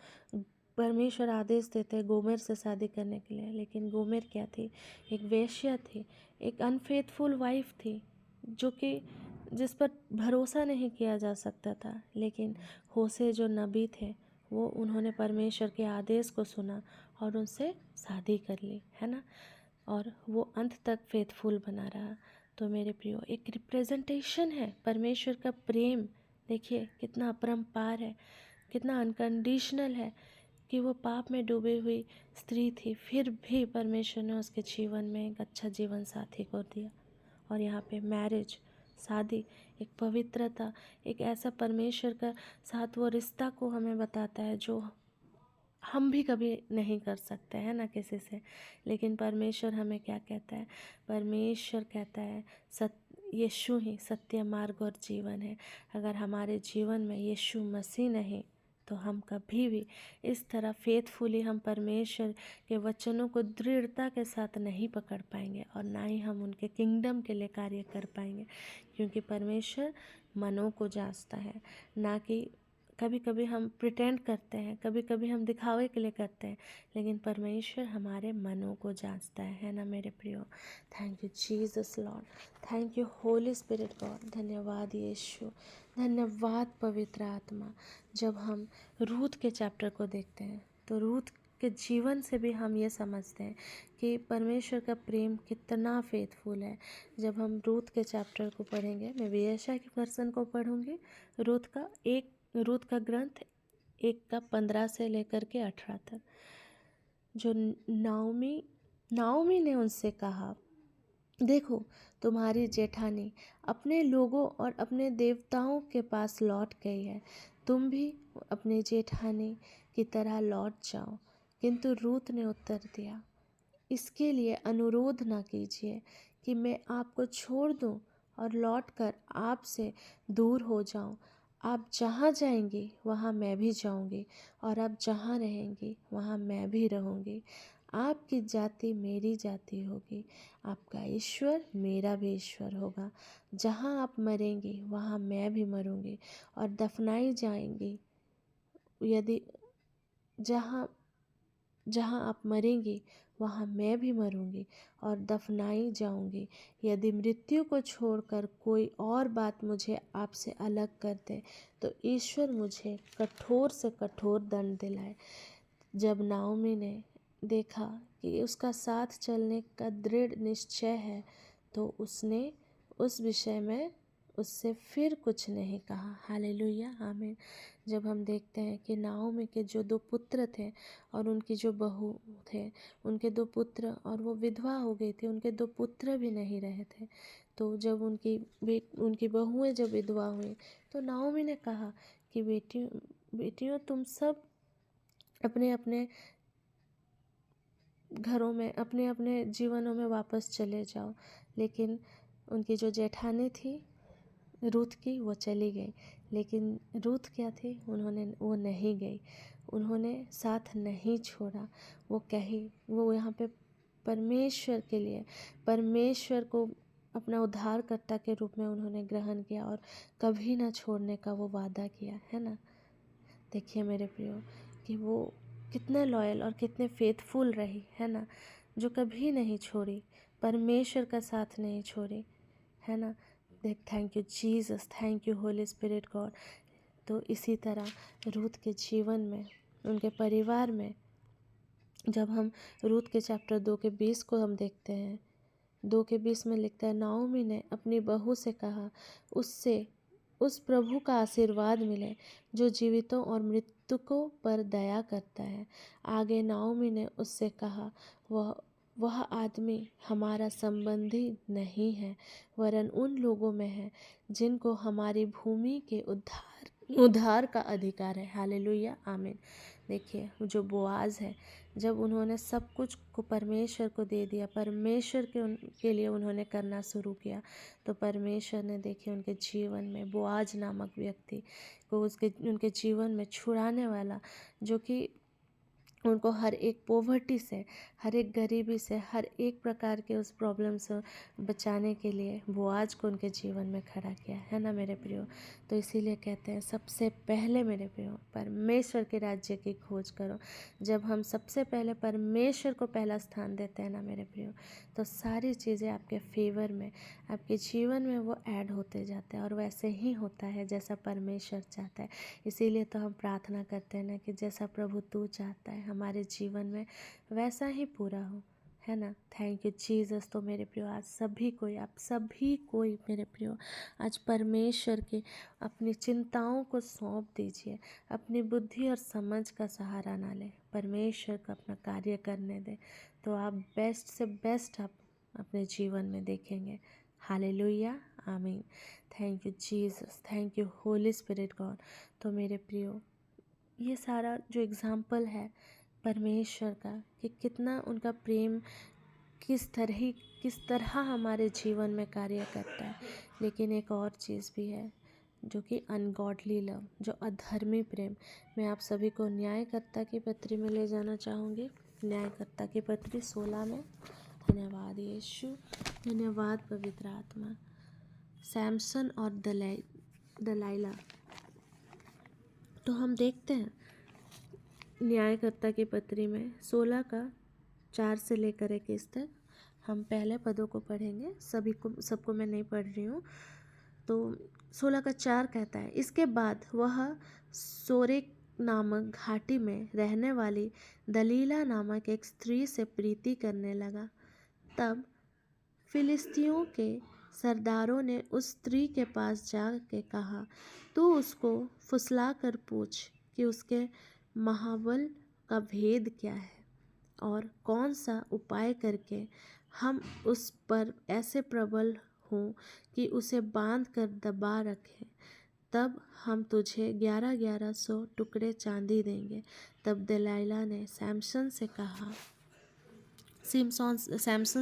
परमेश्वर आदेश देते हैं गोमेर से शादी करने के लिए, लेकिन गोमेर क्या थी? एक वेश्या थी, एक अनफेथफुल वाइफ थी, जो कि जिस पर भरोसा नहीं किया जा सकता था। लेकिन होशे जो नबी थे, वो उन्होंने परमेश्वर के आदेश को सुना और उनसे शादी कर ली, है ना। और वो अंत तक फेथफुल बना रहा। तो मेरे प्रियो, एक रिप्रेजेंटेशन है परमेश्वर का प्रेम। देखिए कितना अपरंपार है, कितना अनकंडीशनल है कि वो पाप में डूबी हुई स्त्री थी, फिर भी परमेश्वर ने उसके जीवन में एक अच्छा जीवन साथी को दिया। और यहाँ पे मैरिज, शादी, एक पवित्रता, एक ऐसा परमेश्वर का साथ वो रिश्ता को हमें बताता है जो हम भी कभी नहीं कर सकते हैं ना किसी से। लेकिन परमेश्वर हमें क्या कहता है? परमेश्वर कहता है यीशु ही सत्य, मार्ग और जीवन है। अगर हमारे जीवन में यीशु मसीह नहीं तो हम कभी भी इस तरह फेथफुली हम परमेश्वर के वचनों को दृढ़ता के साथ नहीं पकड़ पाएंगे और ना ही हम उनके किंगडम के लिए कार्य कर पाएंगे, क्योंकि परमेश्वर मनों को जांचता है, ना कि कभी कभी हम प्रिटेंड करते हैं, कभी कभी हम दिखावे के लिए करते हैं, लेकिन परमेश्वर हमारे मनों को जांचता है ना मेरे प्रियो। Thank you Jesus Lord, thank you holy spirit God. धन्यवाद यीशु, धन्यवाद पवित्र आत्मा। जब हम रूथ के चैप्टर को देखते हैं तो रूथ के जीवन से भी हम ये समझते हैं कि परमेश्वर का प्रेम कितना फेथफुल है। जब हम रूथ के चैप्टर को पढ़ेंगे, मैं यशायाह के वर्सन को पढ़ूंगी, रूथ का ग्रंथ 1:15 से लेकर के 18 तक। जो नाओमी ने उनसे कहा, देखो तुम्हारी जेठानी अपने लोगों और अपने देवताओं के पास लौट गई है, तुम भी अपनी जेठानी की तरह लौट जाओ। किंतु रूथ ने उत्तर दिया, इसके लिए अनुरोध न कीजिए कि मैं आपको छोड़ दूं और लौटकर आपसे दूर हो जाऊं। आप जहाँ जाएंगी वहाँ मैं भी जाऊंगी और आप जहाँ रहेंगी वहाँ मैं भी रहूंगी। आपकी जाति मेरी जाति होगी, आपका ईश्वर मेरा भी ईश्वर होगा। जहाँ आप मरेंगी वहाँ मैं भी मरूंगी और दफनाई जाएंगी। यदि जहाँ आप मरेंगी वहाँ मैं भी मरूंगी और दफनाई जाऊंगी। यदि मृत्यु को छोड़कर कोई और बात मुझे आपसे अलग कर दे तो ईश्वर मुझे कठोर से कठोर दंड दिलाए। जब नाओमी ने देखा कि उसका साथ चलने का दृढ़ निश्चय है तो उसने उस विषय में उससे फिर कुछ नहीं कहा। हालेलुया, आमीन। जब हम देखते हैं कि नाओमी के जो 2 पुत्र थे और उनकी जो बहू थे, उनके 2 पुत्र, और वो विधवा हो गई थी, उनके 2 पुत्र भी नहीं रहे थे। तो जब उनकी बहुएं जब विधवा हुई तो नाओमी ने कहा कि बेटियों तुम सब अपने अपने घरों में, अपने अपने जीवनों में वापस चले जाओ। लेकिन उनकी जो जेठानी थी रूथ की, वो चली गई। लेकिन रूथ क्या थी? वो नहीं गई, उन्होंने साथ नहीं छोड़ा। वो यहाँ पे परमेश्वर के लिए, परमेश्वर को अपना उद्धारकर्ता के रूप में उन्होंने ग्रहण किया और कभी ना छोड़ने का वो वादा किया, है ना। देखिए मेरे प्रियो कि वो कितने लॉयल और कितने फेथफुल रही, है ना, जो कभी नहीं छोड़ी, परमेश्वर का साथ नहीं छोड़ी, है ना। देख, thank you Jesus, thank you holy spirit God. तो इसी तरह रूथ के जीवन में, उनके परिवार में, जब हम रूथ के चैप्टर 2:20 को हम देखते हैं, 2:20 में लिखता है, नाओमी ने अपनी बहू से कहा, उससे उस प्रभु का आशीर्वाद मिले जो जीवितों और मृतकों पर दया करता है। आगे नाओमी ने उससे कहा, वह आदमी हमारा संबंधी नहीं है, वरन उन लोगों में है जिनको हमारी भूमि के उद्धार का अधिकार है। हालेलुया, आमीन। देखिए, जो बोआज है, जब उन्होंने सब कुछ को परमेश्वर को दे दिया, परमेश्वर के लिए उन्होंने करना शुरू किया, तो परमेश्वर ने देखिए उनके जीवन में बोआज नामक व्यक्ति को उनके जीवन में छुड़ाने वाला, जो कि उनको हर एक पोवर्टी से, हर एक गरीबी से, हर एक प्रकार के उस प्रॉब्लम से बचाने के लिए बोआज को उनके जीवन में खड़ा किया है ना मेरे प्रियो। तो इसीलिए कहते हैं सबसे पहले मेरे प्रियो परमेश्वर के राज्य की खोज करो। जब हम सबसे पहले परमेश्वर को पहला स्थान देते हैं ना मेरे प्रियो, तो सारी चीज़ें आपके फेवर में, आपके जीवन में वो ऐड होते जाते हैं, और वैसे ही होता है जैसा परमेश्वर चाहता है। इसीलिए तो हम प्रार्थना करते हैं ना कि जैसा प्रभु तू चाहता है हमारे जीवन में वैसा ही पूरा हो, है ना। Thank you Jesus. तो मेरे प्रियो आज आप सभी कोई मेरे प्रियो आज परमेश्वर के अपनी चिंताओं को सौंप दीजिए। अपनी बुद्धि और समझ का सहारा ना ले, परमेश्वर को अपना कार्य करने दे, तो आप बेस्ट से बेस्ट आप अपने जीवन में देखेंगे। हालेलुया, आमीन। Thank you Jesus, thank you holy spirit God. तो मेरे प्रियो ये सारा जो एग्ज़ाम्पल है परमेश्वर का कि कितना उनका प्रेम किस तरह हमारे जीवन में कार्य करता है। लेकिन एक और चीज़ भी है जो कि अनगॉडली लव, जो अधर्मी प्रेम। मैं आप सभी को न्यायकर्ता की पत्री में ले जाना चाहूँगी। न्यायकर्ता की पत्री 16 में। धन्यवाद यीशु, धन्यवाद पवित्र आत्मा। सैमसन और दलाइला। तो हम देखते हैं न्यायकर्ता की पत्री में 16 का 4 से लेकर 21 तक हम पहले पदों को पढ़ेंगे। सबको मैं नहीं पढ़ रही हूँ। तो 16 का 4 कहता है, इसके बाद वह सोरेक नामक घाटी में रहने वाली दलीला नामक एक स्त्री से प्रीति करने लगा। तब फिलिस्तियों के सरदारों ने उस स्त्री के पास जाके कहा, तू उसको फुसला कर पूछ कि उसके महाबल का भेद क्या है और कौन सा उपाय करके हम उस पर ऐसे प्रबल हों कि उसे बांध कर दबा रखें। तब हम तुझे 1100 टुकड़े चांदी देंगे। तब दलाइला ने सैमसन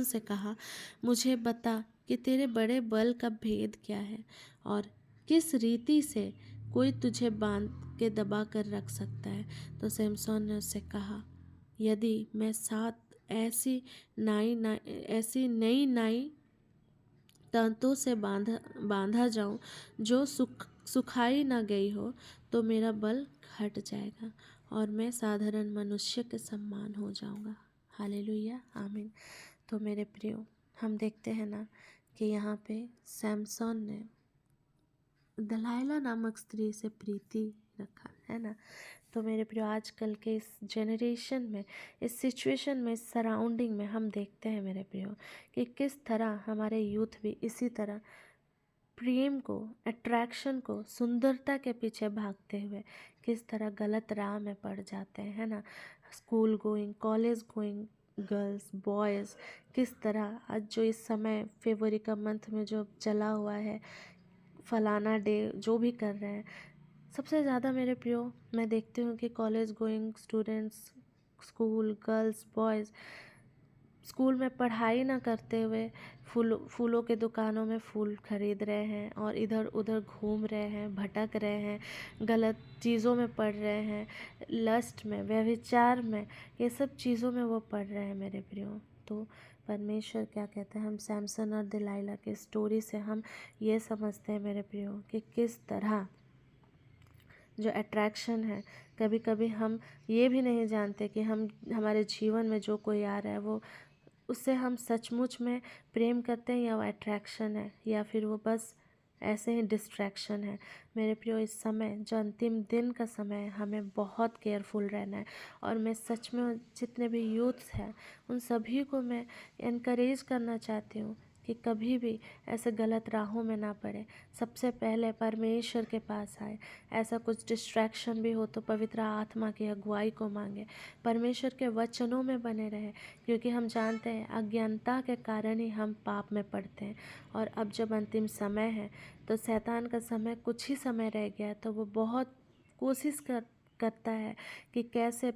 से कहा, मुझे बता कि तेरे बड़े बल का भेद क्या है और किस रीति से कोई तुझे बांध के दबा कर रख सकता है। तो सैमसन ने उससे कहा, यदि मैं 7 ऐसी नई नाई तंतों से बांधा जाऊं जो सुखाई ना गई हो, तो मेरा बल घट जाएगा और मैं साधारण मनुष्य के समान हो जाऊंगा। हालेलुया, आमीन। तो मेरे प्रियो हम देखते हैं ना कि यहाँ पे सैमसन ने दलाइला नामक स्त्री से प्रीति रखा, है ना। तो मेरे प्रियो आजकल के इस जनरेशन में, इस सिचुएशन में, इस सराउंडिंग में हम देखते हैं मेरे प्रियो कि किस तरह हमारे यूथ भी इसी तरह प्रेम को, अट्रैक्शन को, सुंदरता के पीछे भागते हुए किस तरह गलत राह में पड़ जाते हैं, है ना। School going, college going girls, boys किस तरह आज जो इस समय फरवरी का मंथ में जो चला हुआ है, फलाना डे जो भी कर रहे हैं, सबसे ज़्यादा मेरे प्रियो मैं देखती हूँ कि college going students, school girls, boys school में पढ़ाई ना करते हुए फूलों के दुकानों में फूल खरीद रहे हैं और इधर उधर घूम रहे हैं, भटक रहे हैं, गलत चीज़ों में पड़ रहे हैं, लस्ट में, व्यभिचार में, ये सब चीज़ों में वो पड़ रहे हैं मेरे प्रियो। तो परमेश्वर क्या कहते हैं, हम सैमसन और दलाइला के स्टोरी से हम ये समझते हैं मेरे प्रियो कि किस तरह जो अट्रैक्शन है, कभी कभी हम ये भी नहीं जानते कि हमारे जीवन में जो कोई आ रहा है वो उससे हम सचमुच में प्रेम करते हैं या वो अट्रैक्शन है या फिर वो बस ऐसे ही डिस्ट्रैक्शन है। मेरे प्रियो इस समय जो अंतिम दिन का समय है, हमें बहुत केयरफुल रहना है। और मैं सच में जितने भी यूथ्स हैं उन सभी को मैं इनकरेज करना चाहती हूँ कि कभी भी ऐसे गलत राहों में ना पड़े, सबसे पहले परमेश्वर के पास आए। ऐसा कुछ डिस्ट्रैक्शन भी हो तो पवित्र आत्मा की अगुवाई को मांगे, परमेश्वर के वचनों में बने रहे, क्योंकि हम जानते हैं अज्ञानता के कारण ही हम पाप में पड़ते हैं। और अब जब अंतिम समय है तो शैतान का समय कुछ ही समय रह गया है, तो वो बहुत कोशिश करता है कि कैसे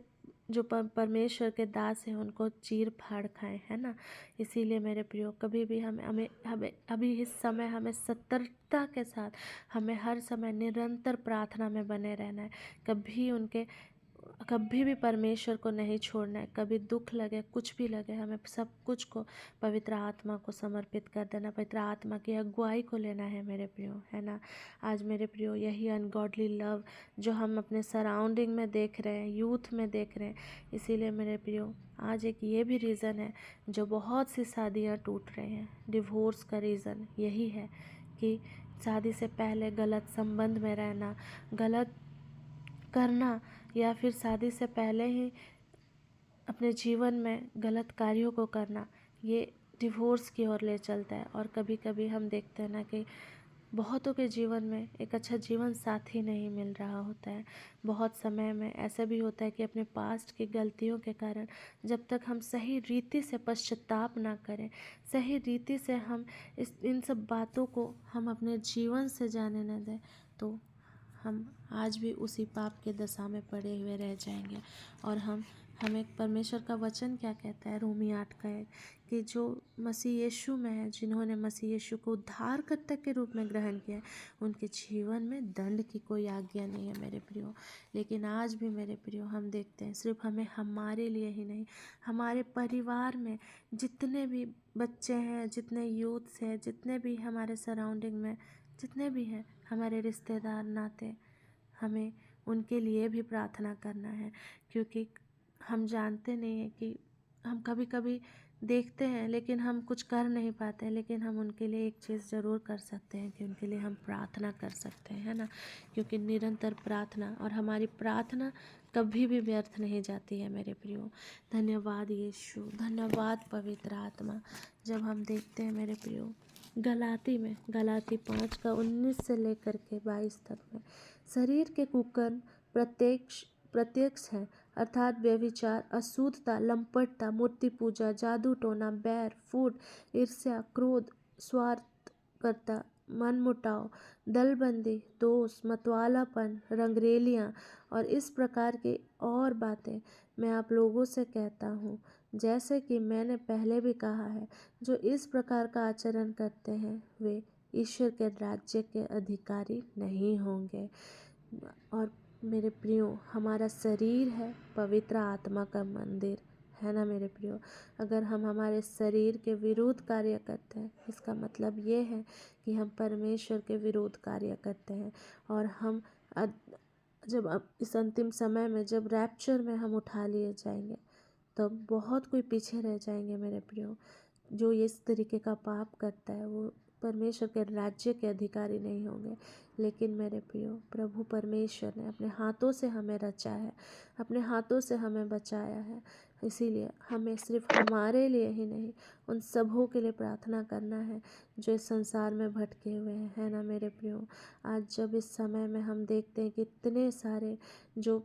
जो परमेश्वर के दास हैं उनको चीर फाड़ खाएं, है ना। इसीलिए मेरे प्रियो, कभी भी हमें हमें हमें अभी इस समय हमें सतर्कता के साथ हमें हर समय निरंतर प्रार्थना में बने रहना है। कभी भी परमेश्वर को नहीं छोड़ना है। कभी दुख लगे, कुछ भी लगे, हमें सब कुछ को पवित्र आत्मा को समर्पित कर देना, पवित्र आत्मा की अगुवाई को लेना है मेरे प्रियो, है ना। आज मेरे प्रियो, यही अनगॉडली लव जो हम अपने सराउंडिंग में देख रहे हैं, यूथ में देख रहे हैं, इसीलिए मेरे प्रियो आज एक ये भी रीज़न है जो बहुत सी शादियाँ टूट रही हैं। डिवोर्स का रीज़न यही है कि शादी से पहले गलत संबंध में रहना, गलत करना, या फिर शादी से पहले ही अपने जीवन में गलत कार्यों को करना, ये डिवोर्स की ओर ले चलता है। और कभी कभी हम देखते हैं ना कि बहुतों के जीवन में एक अच्छा जीवन साथी नहीं मिल रहा होता है। बहुत समय में ऐसा भी होता है कि अपने पास्ट की गलतियों के कारण जब तक हम सही रीति से पश्चाताप ना करें, सही रीति से हम इन सब बातों को हम अपने जीवन से जाने न दें, तो हम आज भी उसी पाप के दशा में पड़े हुए रह जाएंगे। और हमें परमेश्वर का वचन क्या कहता है, रोमी 8 का 1, कि जो मसीह यीशु में है, जिन्होंने मसीह यीशु को उद्धारकर्ता के रूप में ग्रहण किया है, उनके जीवन में दंड की कोई आज्ञा नहीं है मेरे प्रियो। लेकिन आज भी मेरे प्रियो हम देखते हैं, सिर्फ हमें हमारे लिए ही नहीं, हमारे परिवार में जितने भी बच्चे हैं, जितने यूथ्स हैं, जितने भी हमारे सराउंडिंग में जितने भी हैं, हमारे रिश्तेदार नाते, हमें उनके लिए भी प्रार्थना करना है। क्योंकि हम जानते नहीं हैं कि हम कभी कभी देखते हैं लेकिन हम कुछ कर नहीं पाते हैं, लेकिन हम उनके लिए एक चीज़ ज़रूर कर सकते हैं कि उनके लिए हम प्रार्थना कर सकते हैं, है ना। क्योंकि निरंतर प्रार्थना, और हमारी प्रार्थना कभी भी व्यर्थ नहीं जाती है मेरे प्रियो। धन्यवाद यीशु, धन्यवाद पवित्र आत्मा। जब हम देखते हैं मेरे प्रियो, गलाती 5 का 19 से लेकर के 22 तक में, शरीर के कुकर्म प्रत्यक्ष है, अर्थात व्यभिचार, अशुद्धता, लंपटता, मूर्ति पूजा, जादू टोना, बैर, फूट, ईर्ष्या, क्रोध, स्वार्थपरता, मनमुटाव, दलबंदी, दोष, मतवालापन, रंगरेलियाँ और इस प्रकार की और बातें मैं आप लोगों से कहता हूँ, जैसे कि मैंने पहले भी कहा है, जो इस प्रकार का आचरण करते हैं वे ईश्वर के राज्य के अधिकारी नहीं होंगे। और मेरे प्रियो, हमारा शरीर है पवित्र आत्मा का मंदिर, है ना मेरे प्रियो। अगर हम हमारे शरीर के विरुद्ध कार्य करते हैं, इसका मतलब ये है कि हम परमेश्वर के विरुद्ध कार्य करते हैं। और हम जब अब इस अंतिम समय में, जब रैप्चर में हम उठा लिए जाएंगे, तब बहुत कोई पीछे रह जाएंगे मेरे प्रियो। जो इस तरीके का पाप करता है वो परमेश्वर के राज्य के अधिकारी नहीं होंगे। लेकिन मेरे प्रियो, प्रभु परमेश्वर ने अपने हाथों से हमें रचा है, अपने हाथों से हमें बचाया है। इसीलिए हमें सिर्फ हमारे लिए ही नहीं, उन सबों के लिए प्रार्थना करना है जो इस संसार में भटके हुए हैं, है ना मेरे प्रियो। आज जब इस समय में हम देखते हैं कि इतने सारे जो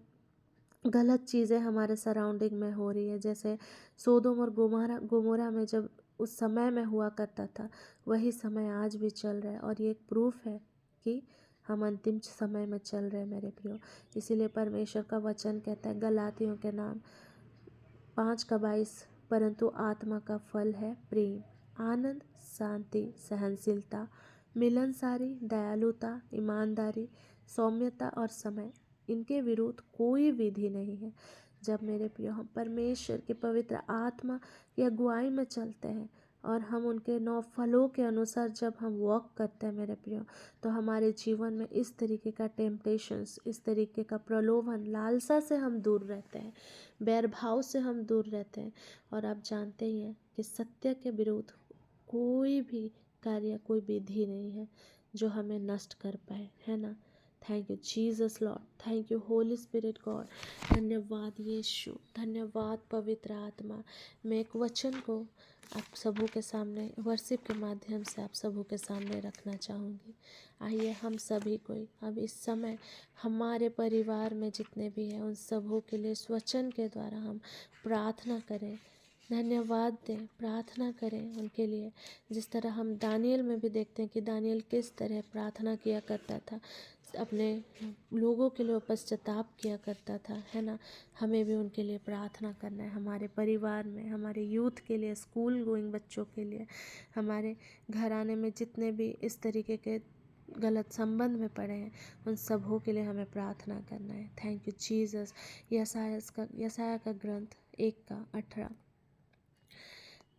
गलत चीज़ें हमारे सराउंडिंग में हो रही है, जैसे सोदोम और गोमोरा में जब उस समय में हुआ करता था, वही समय आज भी चल रहा है। और ये एक प्रूफ है कि हम अंतिम समय में चल रहे हैं मेरे प्रियो। इसीलिए परमेश्वर का वचन कहता है गलातियों के नाम 5 का 22, परंतु आत्मा का फल है प्रेम, आनंद, शांति, सहनशीलता, मिलनसारी, दयालुता, ईमानदारी, सौम्यता और समय, इनके विरुद्ध कोई विधि नहीं है। जब मेरे प्रियो हम परमेश्वर के पवित्र आत्मा की अगुवाई में चलते हैं और हम उनके 9 फलों के अनुसार जब हम वॉक करते हैं मेरे प्रियो, तो हमारे जीवन में इस तरीके का टेम्पटेशंस, इस तरीके का प्रलोभन, लालसा से हम दूर रहते हैं, बैरभाव से हम दूर रहते हैं। और आप जानते ही हैं कि सत्य के विरुद्ध कोई भी कार्य, कोई विधि नहीं है जो हमें नष्ट कर पाए, है ना। Thank you Jesus Lord, thank you holy spirit God. धन्यवाद यीशु, धन्यवाद पवित्र आत्मा। मैं एक वचन को आप सबों के सामने वर्शिप के माध्यम से आप सबों के सामने रखना चाहूँगी। आइए हम सभी कोई अब इस समय हमारे परिवार में जितने भी हैं उन सबों के लिए इस वचन के द्वारा हम प्रार्थना करें, धन्यवाद दें, प्रार्थना करें उनके लिए। जिस तरह हम दानियल में भी देखते हैं कि दानियल किस तरह प्रार्थना किया करता था, अपने लोगों के लिए पश्चाताप किया करता था, है ना। हमें भी उनके लिए प्रार्थना करना है, हमारे परिवार में, हमारे यूथ के लिए, स्कूल गोइंग बच्चों के लिए, हमारे घराने में जितने भी इस तरीके के गलत संबंध में पड़े हैं उन सबों के लिए हमें प्रार्थना करना है। Thank you Jesus. यशाया का ग्रंथ 1:18।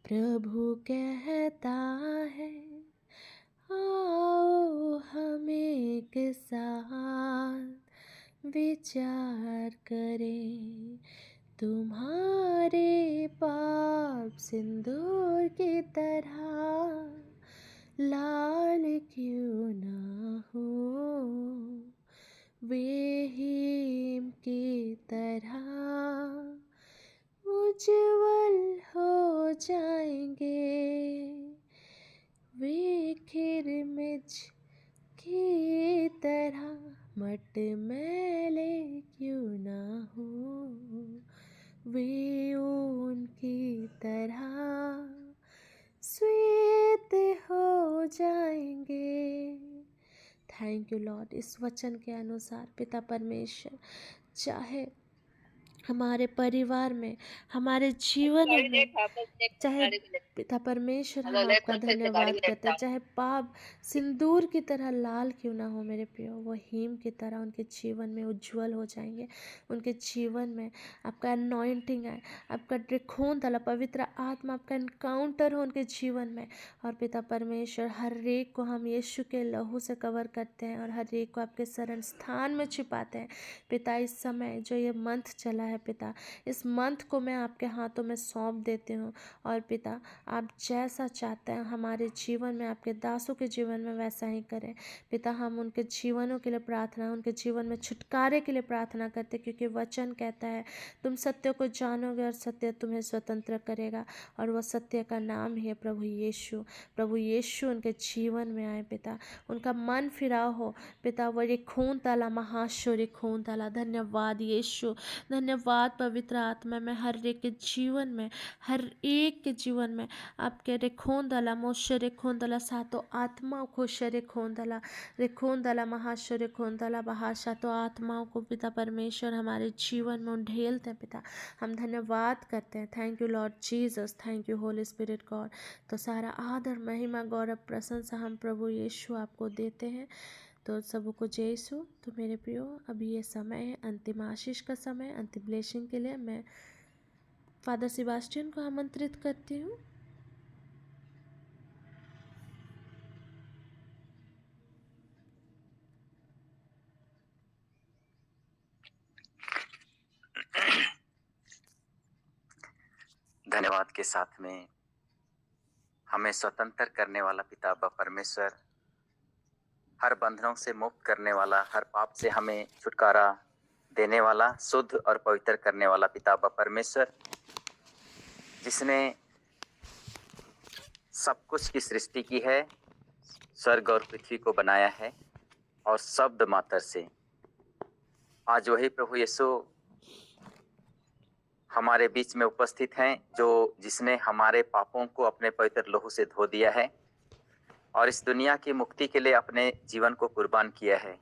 प्रभु कहता है आओ हम एक साथ विचार करें, तुम्हारे पाप सिंदूर की तरह लाल क्यों ना हो, वे हिम की तरह उज्जवल हो जाएंगे, वे खिरमिज की तरह मटमैले क्यों ना हो, वे ऊन की तरह श्वेत हो जाएंगे। Thank you Lord. इस वचन के अनुसार पिता परमेश्वर चाहे हमारे परिवार में, हमारे जीवन में, चाहे पिता परमेश्वर हम आपका धन्यवाद करते हैं, चाहे पाप सिंदूर की तरह लाल क्यों ना हो मेरे प्रियो, वो हीम की तरह उनके जीवन में उज्जवल हो जाएंगे। उनके जीवन में आपका अनॉइंटिंग है, आपका ड्रिखोन तला पवित्र आत्मा आपका एनकाउंटर हो उनके जीवन में। और पिता परमेश्वर हर एक को हम यीशु के लहू से कवर करते हैं और हर एक को आपके शरण स्थान में छिपाते हैं। पिता इस समय जो ये मंथ चला है पिता, इस मंथ को मैं आपके हाथों में सौंप देती हूँ। और पिता आप जैसा चाहते हैं हमारे जीवन में, आपके दासों के जीवन में वैसा ही करें। पिता हम उनके जीवनों के लिए प्रार्थना, उनके जीवन में छुटकारे के लिए प्रार्थना करते, क्योंकि वचन कहता है तुम सत्य को जानोगे और सत्य तुम्हें स्वतंत्र करेगा। और वह सत्य का नाम ही है प्रभु यीशु। प्रभु यीशु उनके जीवन में आए पिता, उनका मन फिराव हो पिता। वो ये खून ताला महाशोरी खून ताला। धन्यवाद यीशु, धन्यवाद पवित्र आत्मा। में हर एक के जीवन में, हर एक के जीवन में आपके रेखोन दला मोशे रेखोन दला सातों आत्माओं को रेखोन दला रेखोन दला महाशय रेखोन दला बहाशा तो आत्माओं को पिता परमेश्वर हमारे जीवन में ढेलते हैं पिता। हम धन्यवाद करते हैं। Thank you Lord Jesus, thank you holy spirit God. तो सारा आदर महिमा गौरव प्रशंसा हम प्रभु यीशु आपको देते हैं। तो सबों को जय यीशु। तो मेरे प्रियो अभी ये समय है अंतिम आशीष का समय, अंतिम ब्लेसिंग के लिए मैं फादर सेबास्टियन को आमंत्रित करती हूँ। धन्यवाद के साथ में हमें स्वतंत्र करने वाला पिता अब्बा परमेश्वर, हर बंधनों से मुक्त करने वाला, हर पाप से हमें छुटकारा देने वाला, शुद्ध और पवित्र करने वाला पिता अब्बा परमेश्वर, जिसने सब कुछ की सृष्टि की है, स्वर्ग और पृथ्वी को बनाया है और शब्द मात्र से आज वही प्रभु यीशु हमारे बीच में उपस्थित हैं, जिसने हमारे पापों को अपने पवित्र लहू से धो दिया है और इस दुनिया की मुक्ति के लिए अपने जीवन को कुर्बान किया है।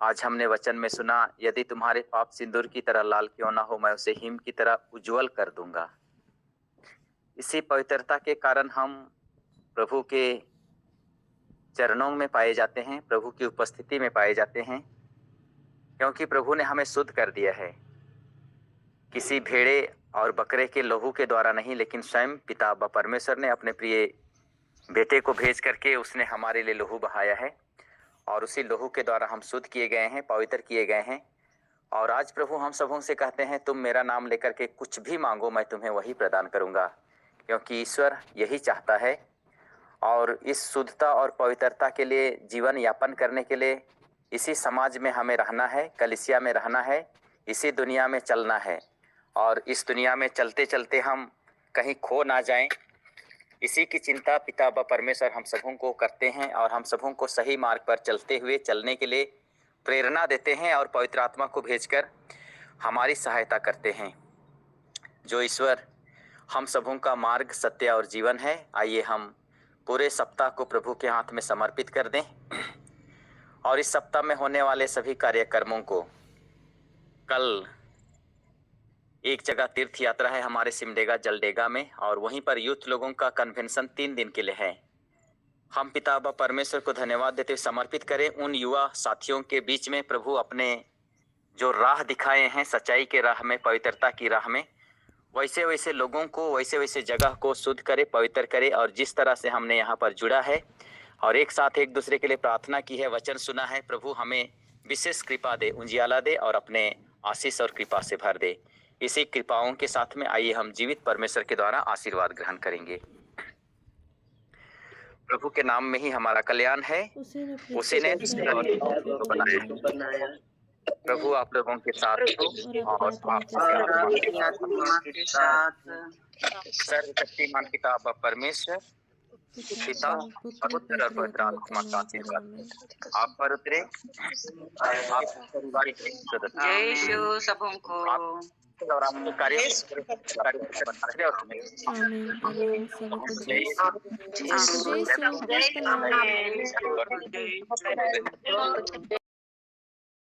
आज हमने वचन में सुना, यदि तुम्हारे पाप सिंदूर की तरह लाल क्यों ना हो, मैं उसे हिम की तरह उज्जवल कर दूंगा। इसी पवित्रता के कारण हम प्रभु के चरणों में पाए जाते हैं, प्रभु की उपस्थिति में पाए जाते हैं, क्योंकि प्रभु ने हमें शुद्ध कर दिया है। किसी भेड़े और बकरे के लहू के द्वारा नहीं, लेकिन स्वयं पिता अब्बा परमेश्वर ने अपने प्रिय बेटे को भेज करके उसने हमारे लिए लहू बहाया है और उसी लहू के द्वारा हम शुद्ध किए गए हैं, पवित्र किए गए हैं। और आज प्रभु हम सबों से कहते हैं, तुम मेरा नाम लेकर के कुछ भी मांगो, मैं तुम्हें वही प्रदान करूंगा, क्योंकि ईश्वर यही चाहता है। और इस शुद्धता और पवित्रता के लिए जीवन यापन करने के लिए इसी समाज में हमें रहना है, कलीसिया में रहना है, इसी दुनिया में चलना है और इस दुनिया में चलते चलते हम कहीं खो ना जाएं, इसी की चिंता पिता व परमेश्वर हम सबों को करते हैं और हम सबों को सही मार्ग पर चलते हुए चलने के लिए प्रेरणा देते हैं और पवित्र आत्मा को भेजकर हमारी सहायता करते हैं। जो ईश्वर हम सबों का मार्ग, सत्य और जीवन है, आइए हम पूरे सप्ताह को प्रभु के हाथ में समर्पित कर दें और इस सप्ताह में होने वाले सभी कार्यक्रमों को, कल एक जगह तीर्थ यात्रा है हमारे सिमडेगा जलडेगा में और वहीं पर यूथ लोगों का कन्वेंशन 3 दिन के लिए है। हम पिता व परमेश्वर को धन्यवाद देते हुए समर्पित करें उन युवा साथियों के बीच में प्रभु अपने जो राह दिखाए हैं सच्चाई के राह में, पवित्रता की राह में, वैसे वैसे लोगों को, वैसे वैसे जगह को शुद्ध करे, पवित्र करे और जिस तरह से हमने यहाँ पर जुड़ा है और एक साथ एक दूसरे के लिए प्रार्थना की है, वचन सुना है, प्रभु हमें विशेष कृपा दे, उजियाला दे और अपने आशीष और कृपा से भर दे। इसी कृपाओं के साथ में आइए हम जीवित परमेश्वर के द्वारा आशीर्वाद ग्रहण करेंगे। प्रभु के नाम में ही हमारा कल्याण है, उसी ने बनाया। प्रभु आप लोगों के साथ हो और आपके साथ सर्वशक्तिमान पिता व परमेश्वर पिता और पुत्र और पवित्र आत्मा का आशीर्वाद आप पर उतरे, आप परिवार के सदस्य जय यीशु सबों को और आपके कार्य आमीन आमीन। सबको जय जय यीशु।